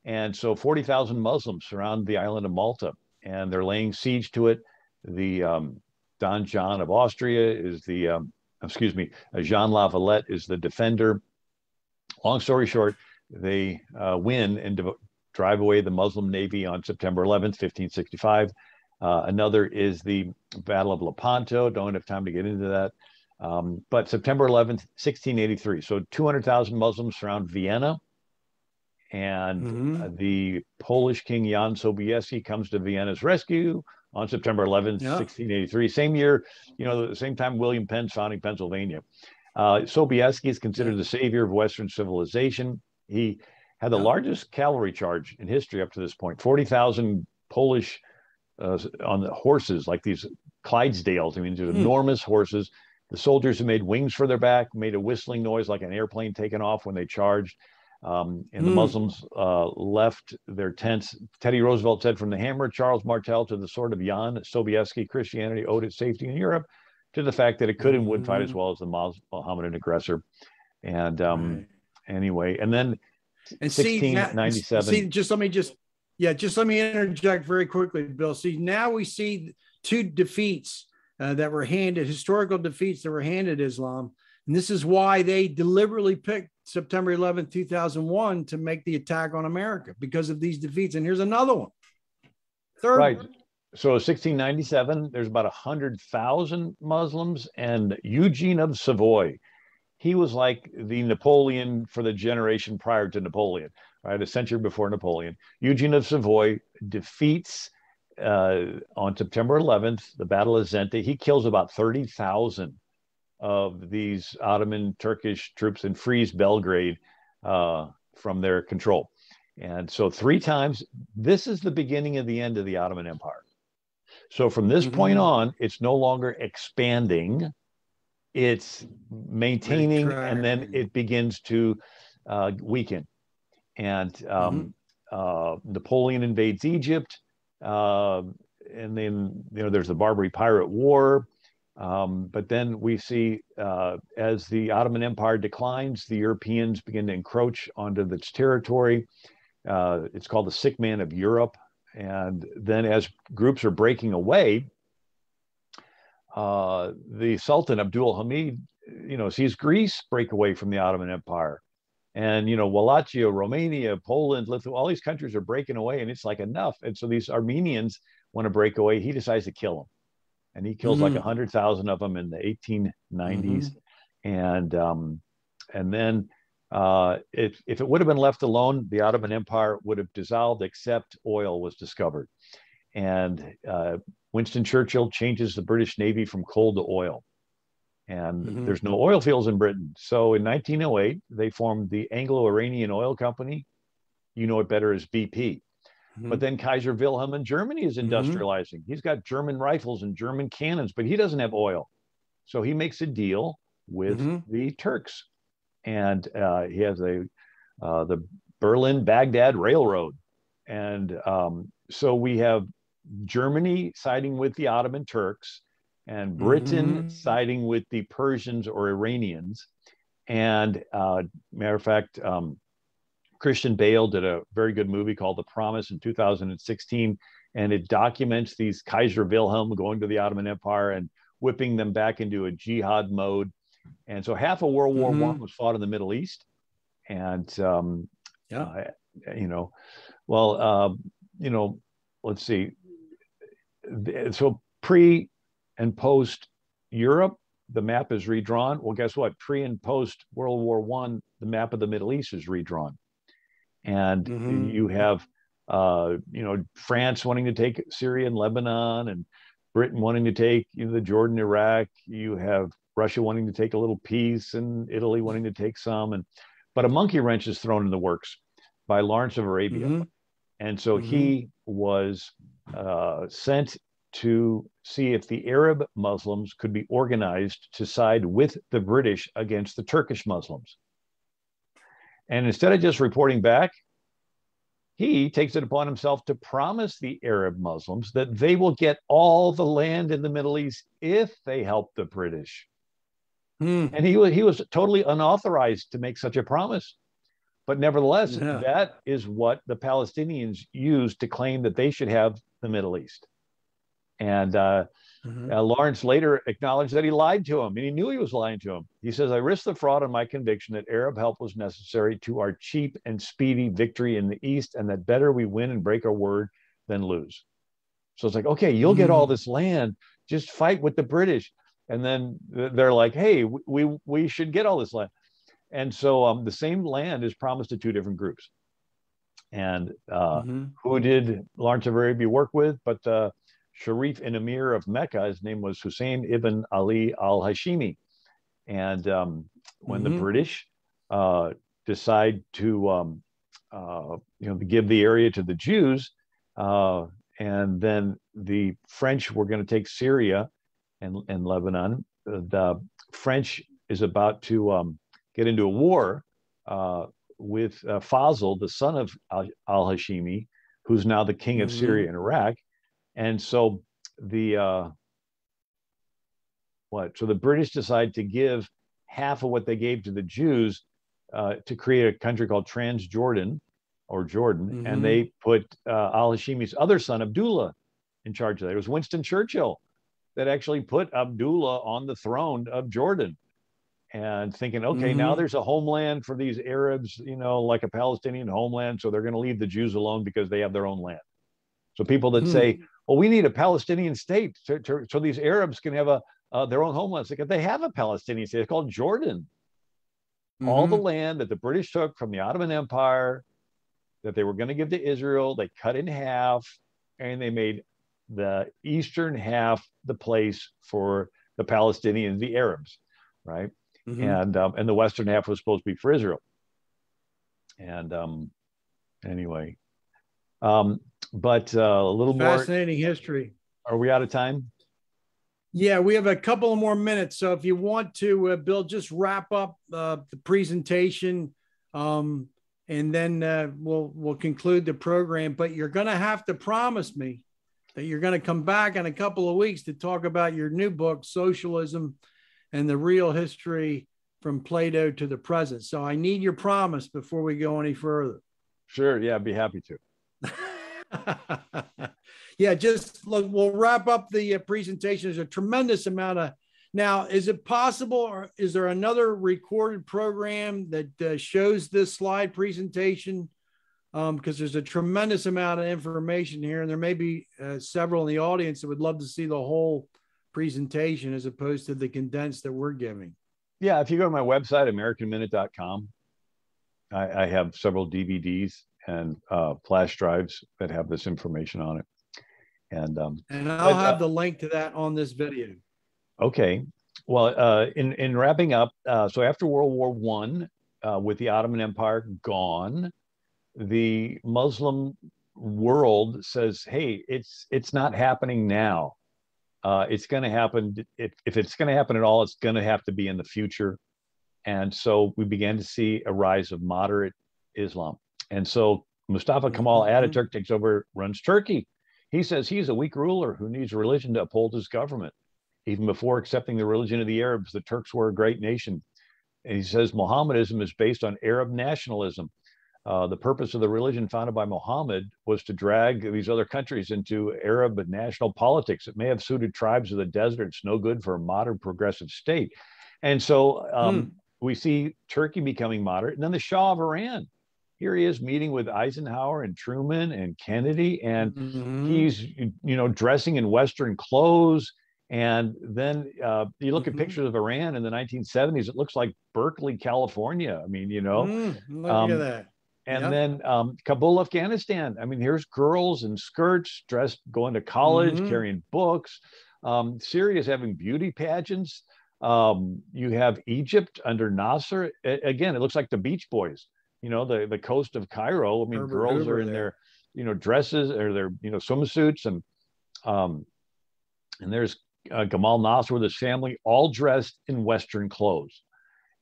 And so 40,000 Muslims surround the island of Malta, and they're laying siege to it. The Don John of Austria is Jean La Valette is the defender. Long story short, they win and drive away the Muslim navy on September 11th, 1565. Another is the Battle of Lepanto. Don't have time to get into that. But September 11th, 1683. So 200,000 Muslims surround Vienna. And the Polish king Jan Sobieski comes to Vienna's rescue on September 11th, 1683. Same year, the same time William Penn's founding Pennsylvania. Sobieski is considered the savior of Western civilization. He had the largest cavalry charge in history up to this point. 40,000 Polish on the horses, like these Clydesdales. I mean, these enormous horses. The soldiers who made wings for their back made a whistling noise like an airplane taking off when they charged. And the Muslims left their tents. Teddy Roosevelt said, from the hammer of Charles Martel to the sword of Jan Sobieski, Christianity owed its safety in Europe to the fact that it could and would fight as well as the Mohammedan aggressor. And anyway, and then and 1697. Just let me interject very quickly, Bill. See, now we see two defeats that were handed, historical defeats that were handed Islam. And this is why they deliberately picked September 11th, 2001 to make the attack on America, because of these defeats. And here's another one. Third right. one. So 1697, there's about 100,000 Muslims, and Eugene of Savoy, he was like the Napoleon for the generation prior to Napoleon, right? A century before Napoleon. Eugene of Savoy defeats on September 11th, the Battle of Zenta. He kills about 30,000 of these Ottoman Turkish troops and frees Belgrade from their control. And so 3 times, this is the beginning of the end of the Ottoman Empire. So from this point on, it's no longer expanding, it's maintaining, and then it begins to weaken. And Napoleon invades Egypt, and then there's the Barbary Pirate War. But then we see as the Ottoman Empire declines, the Europeans begin to encroach onto its territory. It's called the sick man of Europe. And then as groups are breaking away, the Sultan Abdul Hamid, sees Greece break away from the Ottoman Empire. And, Wallachia, Romania, Poland, Lithuania, all these countries are breaking away, and it's like enough. And so these Armenians want to break away. He decides to kill them. And he kills like 100,000 of them in the 1890s. And then if it would have been left alone, the Ottoman Empire would have dissolved, except oil was discovered. And Winston Churchill changes the British Navy from coal to oil. And there's no oil fields in Britain. So in 1908, they formed the Anglo-Iranian Oil Company. You know it better as BP. But then Kaiser Wilhelm in Germany is industrializing. He's got German rifles and German cannons, but he doesn't have oil. So he makes a deal with the Turks. And he has the Berlin-Baghdad Railroad. And so we have Germany siding with the Ottoman Turks and Britain siding with the Persians or Iranians. And matter of fact, Christian Bale did a very good movie called The Promise in 2016, and it documents these Kaiser Wilhelm going to the Ottoman Empire and whipping them back into a jihad mode. And so half of World War I was fought in the Middle East. And, let's see. So pre and post Europe, the map is redrawn. Well, guess what? Pre and post World War I, the map of the Middle East is redrawn. And you have, France wanting to take Syria and Lebanon, and Britain wanting to take the Jordan, Iraq. You have Russia wanting to take a little piece, and Italy wanting to take some. But a monkey wrench is thrown in the works by Lawrence of Arabia. And so he was sent to see if the Arab Muslims could be organized to side with the British against the Turkish Muslims. And instead of just reporting back, he takes it upon himself to promise the Arab Muslims that they will get all the land in the Middle East if they help the British. And he was totally unauthorized to make such a promise. But nevertheless, that is what the Palestinians used to claim that they should have the Middle East. And Lawrence later acknowledged that he lied to him, and he knew he was lying to him. He says, I risked the fraud on my conviction that Arab help was necessary to our cheap and speedy victory in the East, and that better we win and break our word than lose. So it's like, okay, you'll get all this land, just fight with the British. And then they're like, hey, we should get all this land. And so the same land is promised to 2 different groups. And who did Lawrence of Arabia work with? But the Sharif and Emir of Mecca, his name was Hussein ibn Ali al-Hashimi. And when the British decide to give the area to the Jews, and then the French were going to take Syria and Lebanon, the French is about to get into a war with Fazl, the son of al-Hashimi, who's now the king of Syria and Iraq. And so the so the British decide to give half of what they gave to the Jews to create a country called Transjordan or Jordan. And they put al-Hashimi's other son, Abdullah, in charge of that. It was Winston Churchill that actually put Abdullah on the throne of Jordan, and thinking, okay, now there's a homeland for these Arabs, you know, like a Palestinian homeland. So they're going to leave the Jews alone because they have their own land. So people that say, well, we need a Palestinian state so these Arabs can have their own homeland. It's like, they have a Palestinian state. It's called Jordan. All the land that the British took from the Ottoman Empire that they were going to give to Israel, they cut in half, and they made the eastern half the place for the Palestinians, the Arabs, right? And the western half was supposed to be for Israel. And anyway, but a little more fascinating history. Are we out of time? Yeah, we have a couple of more minutes. So if you want to, Bill, just wrap up the presentation, and then we'll conclude the program. But you're going to have to promise me that you're going to come back in a couple of weeks to talk about your new book, Socialism and the Real History from Plato to the Present. So I need your promise before we go any further. Sure. Yeah, I'd be happy to. Yeah, just look, we'll wrap up the presentation. There's a tremendous amount of, now, is it possible, or is there another recorded program that shows this slide presentation? Because there's a tremendous amount of information here, and there may be several in the audience that would love to see the whole presentation as opposed to the condensed that we're giving. Yeah, if you go to my website, AmericanMinute.com, I have several DVDs and flash drives that have this information on it. And I'll have the link to that on this video. Okay. Well, in wrapping up, so after World War I, with the Ottoman Empire gone, the Muslim world says, hey, it's not happening now. It's going to happen. If it's going to happen at all, it's going to have to be in the future. And so we began to see a rise of moderate Islam. And so Mustafa Kemal Ataturk takes over, runs Turkey. He says he's a weak ruler who needs religion to uphold his government. Even before accepting the religion of the Arabs, the Turks were a great nation. And he says Mohammedanism is based on Arab nationalism. The purpose of the religion founded by Muhammad was to drag these other countries into Arab and national politics. It may have suited tribes of the desert. It's no good for a modern progressive state. And so we see Turkey becoming moderate. And then the Shah of Iran. Here he is meeting with Eisenhower and Truman and Kennedy, and he's, dressing in Western clothes. And then you look at pictures of Iran in the 1970s, it looks like Berkeley, California. I mean, look at that. And then Kabul, Afghanistan. I mean, here's girls in skirts, dressed, going to college, carrying books. Syria is having beauty pageants. You have Egypt under Nasser. Again, it looks like the Beach Boys. The coast of Cairo. I mean, girls are in their, dresses or their, swimsuits, and there's Gamal Nasser with his family, all dressed in Western clothes.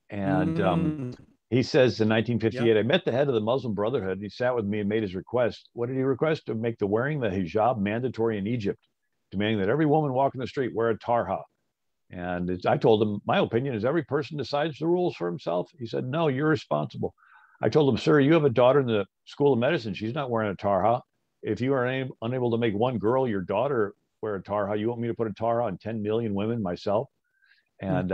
And he says in 1958, I met the head of the Muslim Brotherhood, and he sat with me and made his request. What did he request? To make the wearing the hijab mandatory in Egypt, demanding that every woman walking the street wear a tarha. And I told him, my opinion is every person decides the rules for himself. He said, no, you're responsible. I told him, sir, you have a daughter in the School of Medicine. She's not wearing a tarha. If you are unable to make one girl, your daughter, wear a tarha, you want me to put a tarha on 10 million women myself? And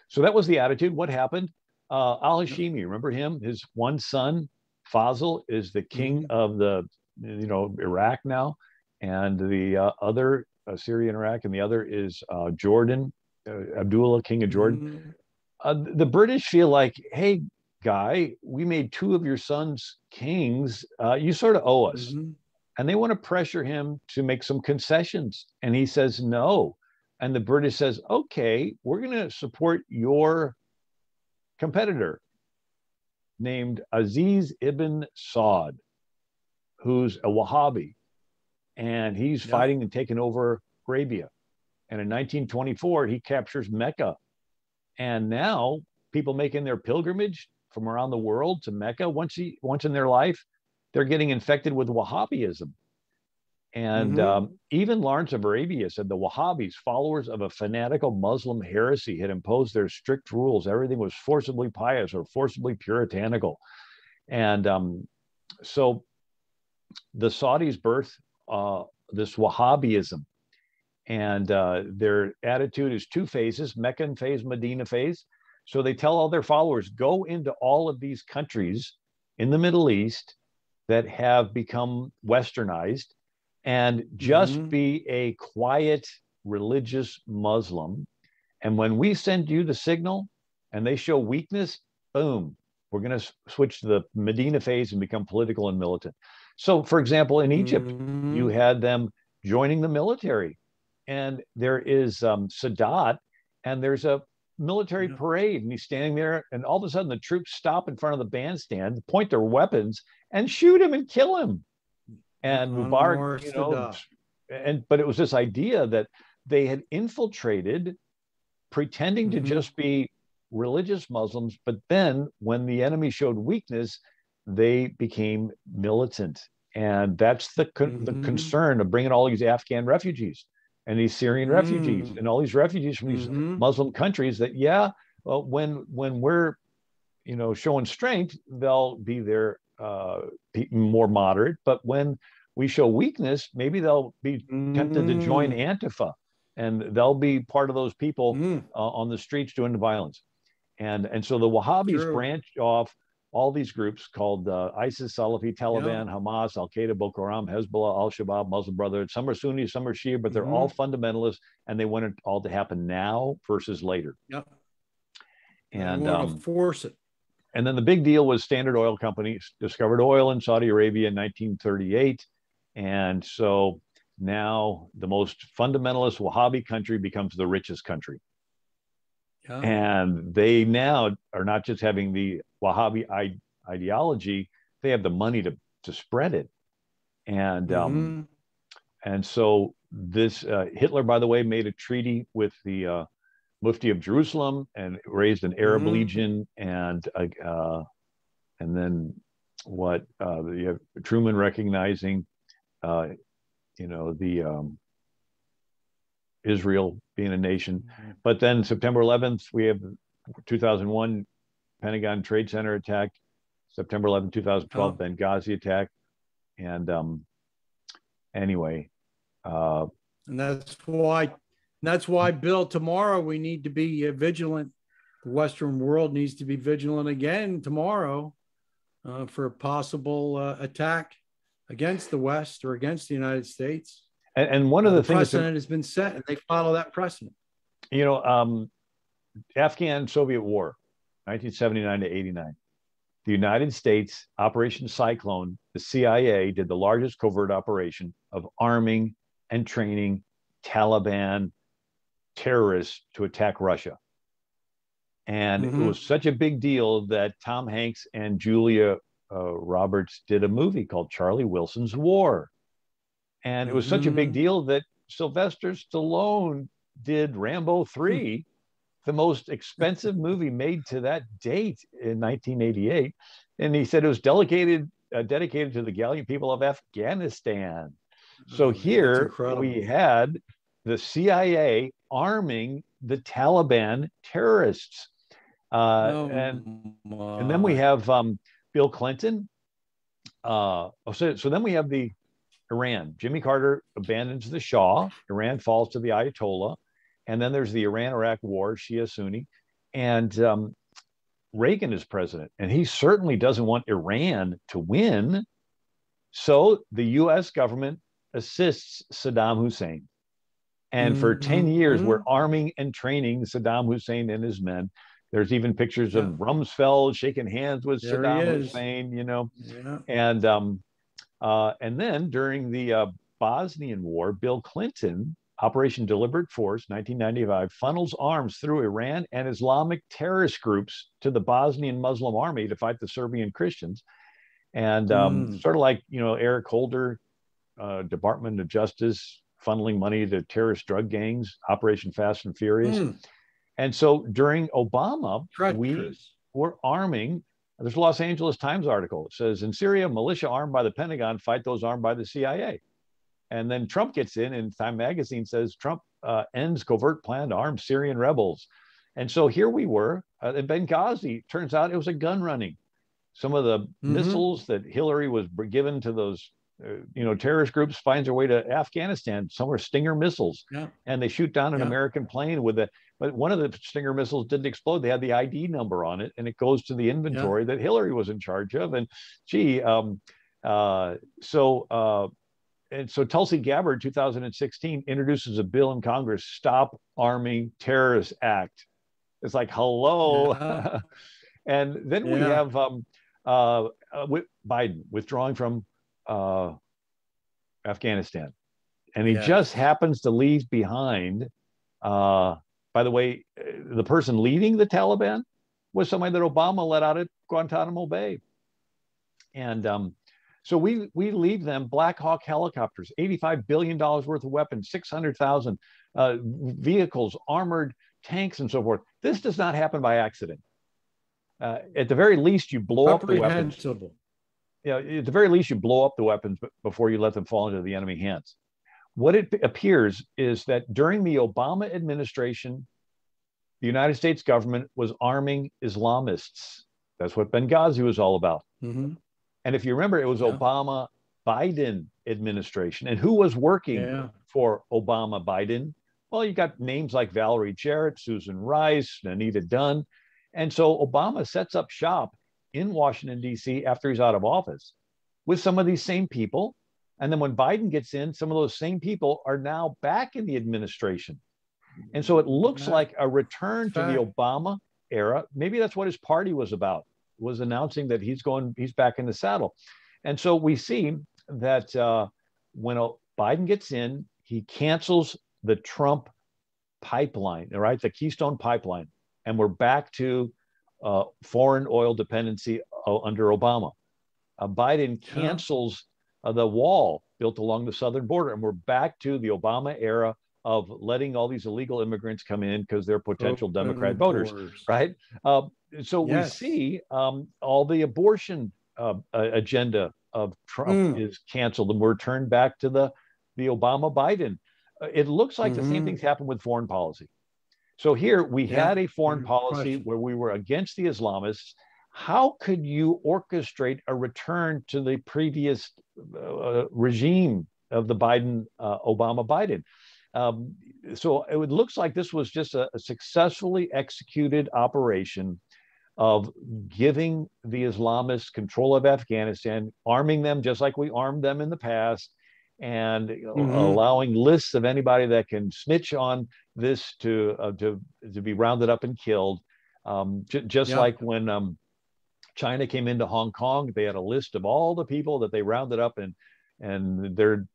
so that was the attitude. What happened? Al-Hashimi, remember him? His one son, Fazl, is the king of the, Iraq now. And the other, Syria and Iraq, and the other is Jordan, Abdullah, king of Jordan. The British feel like, hey, guy, we made two of your sons kings. You sort of owe us. And they want to pressure him to make some concessions. And he says, no. And the British says, okay, we're going to support your competitor named Aziz ibn Saud, who's a Wahhabi. And he's fighting and taking over Arabia. And in 1924, he captures Mecca. And now people making their pilgrimage from around the world to Mecca once in their life, they're getting infected with Wahhabism. And even Lawrence of Arabia said the Wahhabis, followers of a fanatical Muslim heresy, had imposed their strict rules. Everything was forcibly pious or forcibly puritanical. And so the Saudis birth this Wahhabism. And their attitude is two phases, Meccan phase, Medina phase. So they tell all their followers, go into all of these countries in the Middle East that have become westernized and just be a quiet religious Muslim. And when we send you the signal and they show weakness, boom, we're going to switch to the Medina phase and become political and militant. So, for example, in Egypt, you had them joining the military. And there is Sadat, and there's a military parade, and he's standing there, and all of a sudden the troops stop in front of the bandstand, point their weapons, and shoot him and kill him. And Mubarak, you know, but it was this idea that they had infiltrated, pretending to just be religious Muslims, but then when the enemy showed weakness, they became militant. And that's the concern of bringing all these Afghan refugees and these Syrian refugees and all these refugees from these Muslim countries that, well, when we're, you know, showing strength, they'll be there more moderate. But when we show weakness, maybe they'll be tempted to join Antifa, and they'll be part of those people on the streets doing the violence. And so the Wahhabis branched off all these groups called ISIS, Salafi, Taliban, Hamas, Al-Qaeda, Boko Haram, Hezbollah, Al-Shabaab, Muslim Brotherhood. Some are Sunni, some are Shia, but they're all fundamentalists, and they want it all to happen now versus later. And they want to force it. And then the big deal was Standard Oil Company discovered oil in Saudi Arabia in 1938. And so now the most fundamentalist Wahhabi country becomes the richest country. And they now are not just having the Wahhabi ideology, they have the money to spread it. And and so this Hitler, by the way, made a treaty with the Mufti of Jerusalem and raised an Arab Legion, and then what you have Truman recognizing, you know, the Israel being a nation. But then September 11th, we have 2001 Pentagon Trade Center attack, September 11th, 2012, Benghazi attack. And anyway. And that's why, Bill, tomorrow we need to be vigilant. The Western world needs to be vigilant again tomorrow for a possible attack against the West or against the United States. And one of the things precedent has been set, and they follow that precedent. You know, Afghan-Soviet War, 1979 to 89. The United States, Operation Cyclone, the CIA did the largest covert operation of arming and training Taliban terrorists to attack Russia. And it was such a big deal that Tom Hanks and Julia Roberts did a movie called Charlie Wilson's War. And it was such a big deal that Sylvester Stallone did Rambo 3, the most expensive movie made to that date in 1988. And he said it was dedicated to the gallant people of Afghanistan. So here we had the CIA arming the Taliban terrorists. And then we have Bill Clinton. So then we have the Iran. Jimmy Carter abandons the Shah. Iran falls to the Ayatollah. And then there's the Iran-Iraq war, Shia-Sunni. And Reagan is president. And he certainly doesn't want Iran to win. So the U.S. government assists Saddam Hussein. And for 10 years, we're arming and training Saddam Hussein and his men. There's even pictures of Rumsfeld shaking hands with Saddam Hussein, you know. And then during the Bosnian War, Bill Clinton, Operation Deliberate Force, 1995, funnels arms through Iran and Islamic terrorist groups to the Bosnian Muslim army to fight the Serbian Christians. And sort of like, you know, Eric Holder, Department of Justice, funneling money to terrorist drug gangs, Operation Fast and Furious. And so during Obama, we were arming There's a Los Angeles Times article. It says, in Syria, militia armed by the Pentagon fight those armed by the CIA. And then Trump gets in, and Time magazine says Trump ends covert plan to arm Syrian rebels. And so here we were in Benghazi. Turns out it was a gun running. Some of the missiles that Hillary was given to those terrorist groups finds their way to Afghanistan. Some were Stinger missiles, and they shoot down an American plane with it. But one of the Stinger missiles didn't explode. They had the ID number on it, and it goes to the inventory that Hillary was in charge of. And so Tulsi Gabbard, 2016, introduces a bill in Congress, Stop Arming Terrorists Act. It's like, hello. And then we have Biden withdrawing from Afghanistan. And he just happens to leave behind, by the way, the person leading the Taliban was somebody that Obama let out at Guantanamo Bay. And so we leave them Black Hawk helicopters, $85 billion worth of weapons, 600,000 vehicles, armored tanks, and so forth. This does not happen by accident. At the very least, you blow up the weapons. At the very least, you blow up the weapons before you let them fall into the enemy hands. What it appears is that during the Obama administration, the United States government was arming Islamists. That's what Benghazi was all about. And if you remember, it was Obama-Biden administration. And who was working for Obama-Biden? Well, you got names like Valerie Jarrett, Susan Rice, Anita Dunn. And so Obama sets up shop in Washington, D.C. after he's out of office with some of these same people. And then when Biden gets in, some of those same people are now back in the administration. And so it looks like a return to the Obama era. Maybe that's what his party was about, was announcing that he's back in the saddle. And so we see that when Biden gets in, he cancels the Trump pipeline, right? The Keystone pipeline. And we're back to foreign oil dependency under Obama. Biden cancels the wall built along the southern border, and we're back to the Obama era of letting all these illegal immigrants come in because they're potential Democrat voters, right? So we see all the abortion agenda of Trump is canceled, and we're turned back to the Obama-Biden. It looks like the same things happened with foreign policy. So here we had a foreign policy where we were against the Islamists. How could you orchestrate a return to the previous regime of the Obama-Biden? So it looks like this was just a successfully executed operation of giving the Islamists control of Afghanistan, arming them just like we armed them in the past, and allowing lists of anybody that can snitch on this to be rounded up and killed. Just like when China came into Hong Kong, they had a list of all the people that they rounded up and they're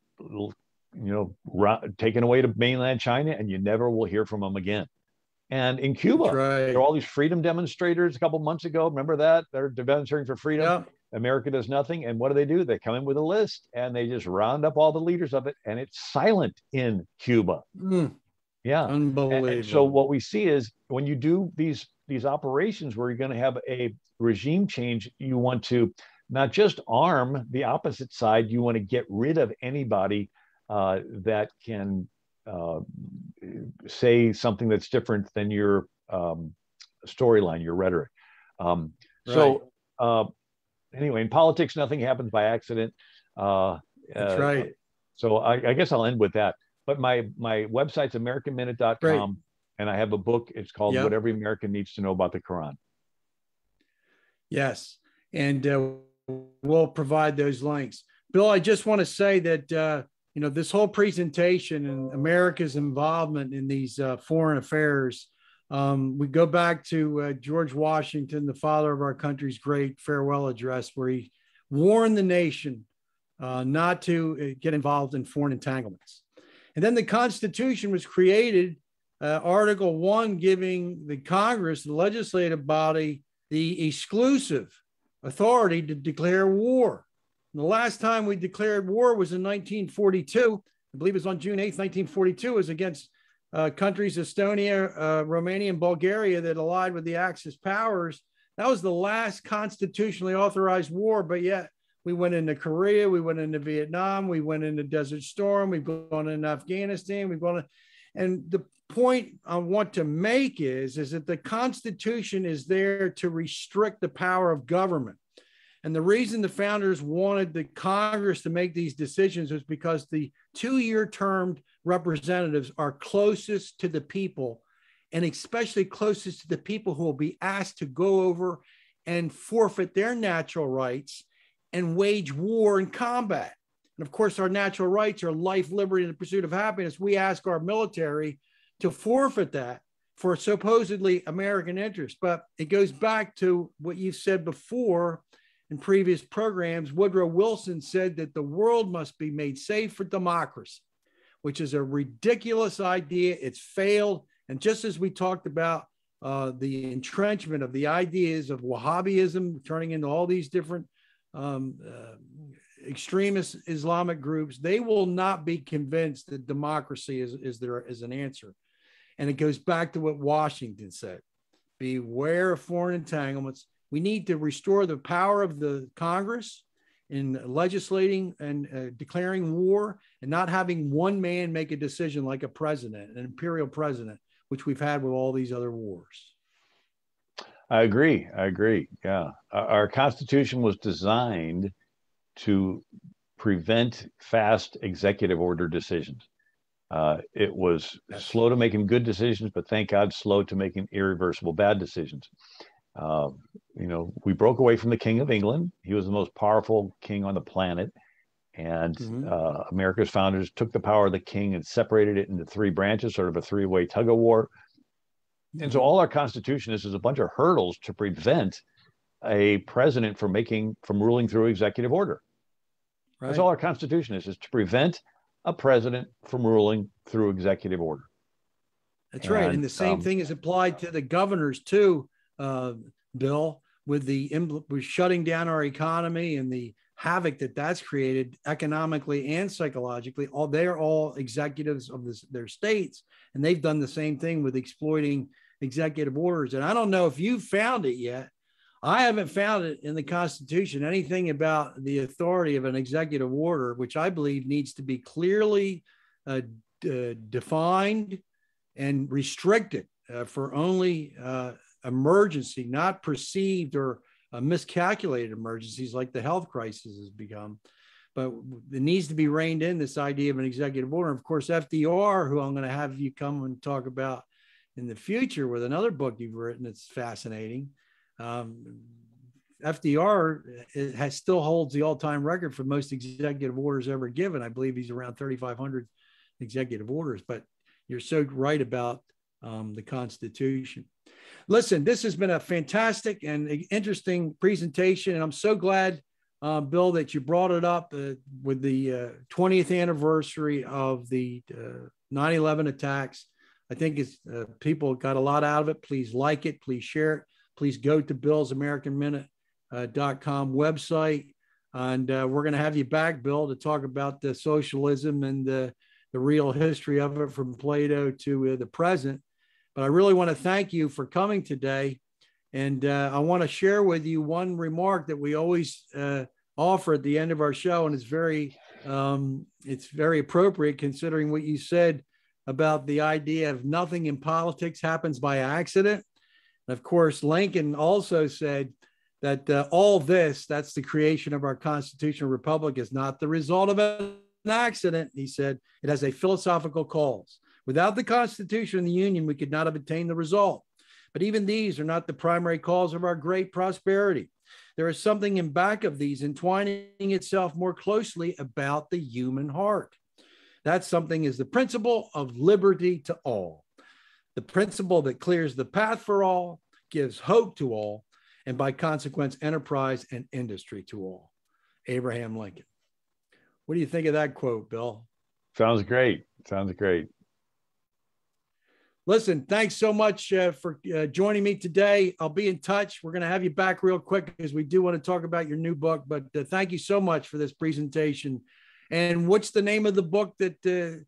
taken away to mainland China, and you never will hear from them again. And in Cuba, there were all these freedom demonstrators a couple months ago. Remember that? They're demonstrating for freedom. America does nothing. And what do? They come in with a list and they just round up all the leaders of it, and it's silent in Cuba. Unbelievable. And so what we see is when you do these operations where you're going to have a regime change, you want to not just arm the opposite side, you want to get rid of anybody that can say something that's different than your storyline, your rhetoric. Anyway, in politics, nothing happens by accident. That's right. So I guess I'll end with that. But my website's AmericanMinute.com, and I have a book. It's called What Every American Needs to Know About the Quran. Yes, and we'll provide those links. Bill, I just want to say that this whole presentation and America's involvement in these foreign affairs. We go back to George Washington, the father of our country's great farewell address, where he warned the nation not to get involved in foreign entanglements. And then the Constitution was created, Article 1 giving the Congress, the legislative body, the exclusive authority to declare war. And the last time we declared war was in 1942. I believe it was on June 8th, 1942. It was against countries Estonia, Romania, and Bulgaria that allied with the Axis powers That was the last constitutionally authorized war, but yet we went into Korea, we went into Vietnam, we went into Desert Storm, we've gone into Afghanistan, we've gone, and the point I want to make is that the Constitution is there to restrict the power of government. And the reason the founders wanted the Congress to make these decisions was because the 2-year termed representatives are closest to the people, and especially closest to the people who will be asked to go over and forfeit their natural rights and wage war and combat. And of course, our natural rights are life, liberty, and the pursuit of happiness. We ask our military to forfeit that for supposedly American interests. But it goes back to what you said before in previous programs. Woodrow Wilson said that the world must be made safe for democracy, which is a ridiculous idea. It's failed. And just as we talked about the entrenchment of the ideas of Wahhabism turning into all these different extremist Islamic groups, they will not be convinced that democracy is an answer. And it goes back to what Washington said: beware of foreign entanglements. We need to restore the power of the Congress in legislating and declaring war, and not having one man make a decision like a president, an imperial president, which we've had with all these other wars. I agree. Yeah. Our Constitution was designed to prevent fast executive order decisions. It was slow to making good decisions, but thank God, slow to making irreversible bad decisions. We broke away from the King of England. He was the most powerful king on the planet. And America's founders took the power of the king and separated it into 3 branches, sort of a 3-way tug of war. And so all our Constitution is a bunch of hurdles to prevent a president from ruling through executive order. Right. That's all our Constitution is to prevent a president from ruling through executive order. That's right. And the same thing is applied to the governors too, Bill, with shutting down our economy and the havoc that's created economically and psychologically. They're all executives of their states, and they've done the same thing with exploiting executive orders. And I don't know if you've found it yet. I haven't found it in the Constitution, anything about the authority of an executive order, which I believe needs to be clearly defined and restricted for only emergency, not perceived or miscalculated emergencies like the health crisis has become. But it needs to be reined in, this idea of an executive order. Of course, FDR, who I'm going to have you come and talk about in the future with another book you've written, it's fascinating. FDR still holds the all-time record for most executive orders ever given. I believe he's around 3,500 executive orders. But you're so right about the Constitution. Listen, this has been a fantastic and interesting presentation, and I'm so glad, Bill, that you brought it up with the 20th anniversary of the 9/11 attacks. I think people got a lot out of it. Please like it. Please share it. Please go to BillsAmericanMinute.com website. And we're going to have you back, Bill, to talk about the socialism and the real history of it from Plato to the present. But I really want to thank you for coming today. And I want to share with you one remark that we always offer at the end of our show. And it's very appropriate considering what you said about the idea of nothing in politics happens by accident. And of course, Lincoln also said that all this, that's the creation of our constitutional republic, is not the result of an accident. He said it has a philosophical cause. Without the Constitution and the Union, we could not have attained the result. But even these are not the primary cause of our great prosperity. There is something in back of these entwining itself more closely about the human heart. That something is the principle of liberty to all, the principle that clears the path for all, gives hope to all, and by consequence, enterprise and industry to all. Abraham Lincoln. What do you think of that quote, Bill? Sounds great. Listen, thanks so much for joining me today. I'll be in touch. We're going to have you back real quick because we do want to talk about your new book. But thank you so much for this presentation. And what's the name of the book that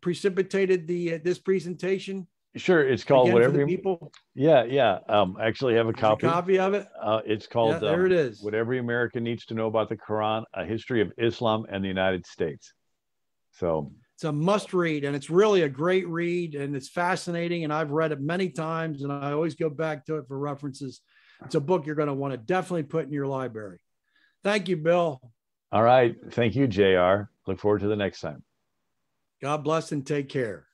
precipitated this presentation? Sure. It's called again Whatever. for the people? Yeah, yeah. I actually have a There's a copy. copy of it. It's Yeah, called there it is. What Every American Needs to Know About the Quran: A History of Islam and the United States. So it's a must read, and it's really a great read, and it's fascinating. And I've read it many times, and I always go back to it for references. It's a book you're going to want to definitely put in your library. Thank you, Bill. all right. Thank you, JR. Look forward to the next time. God bless and take care.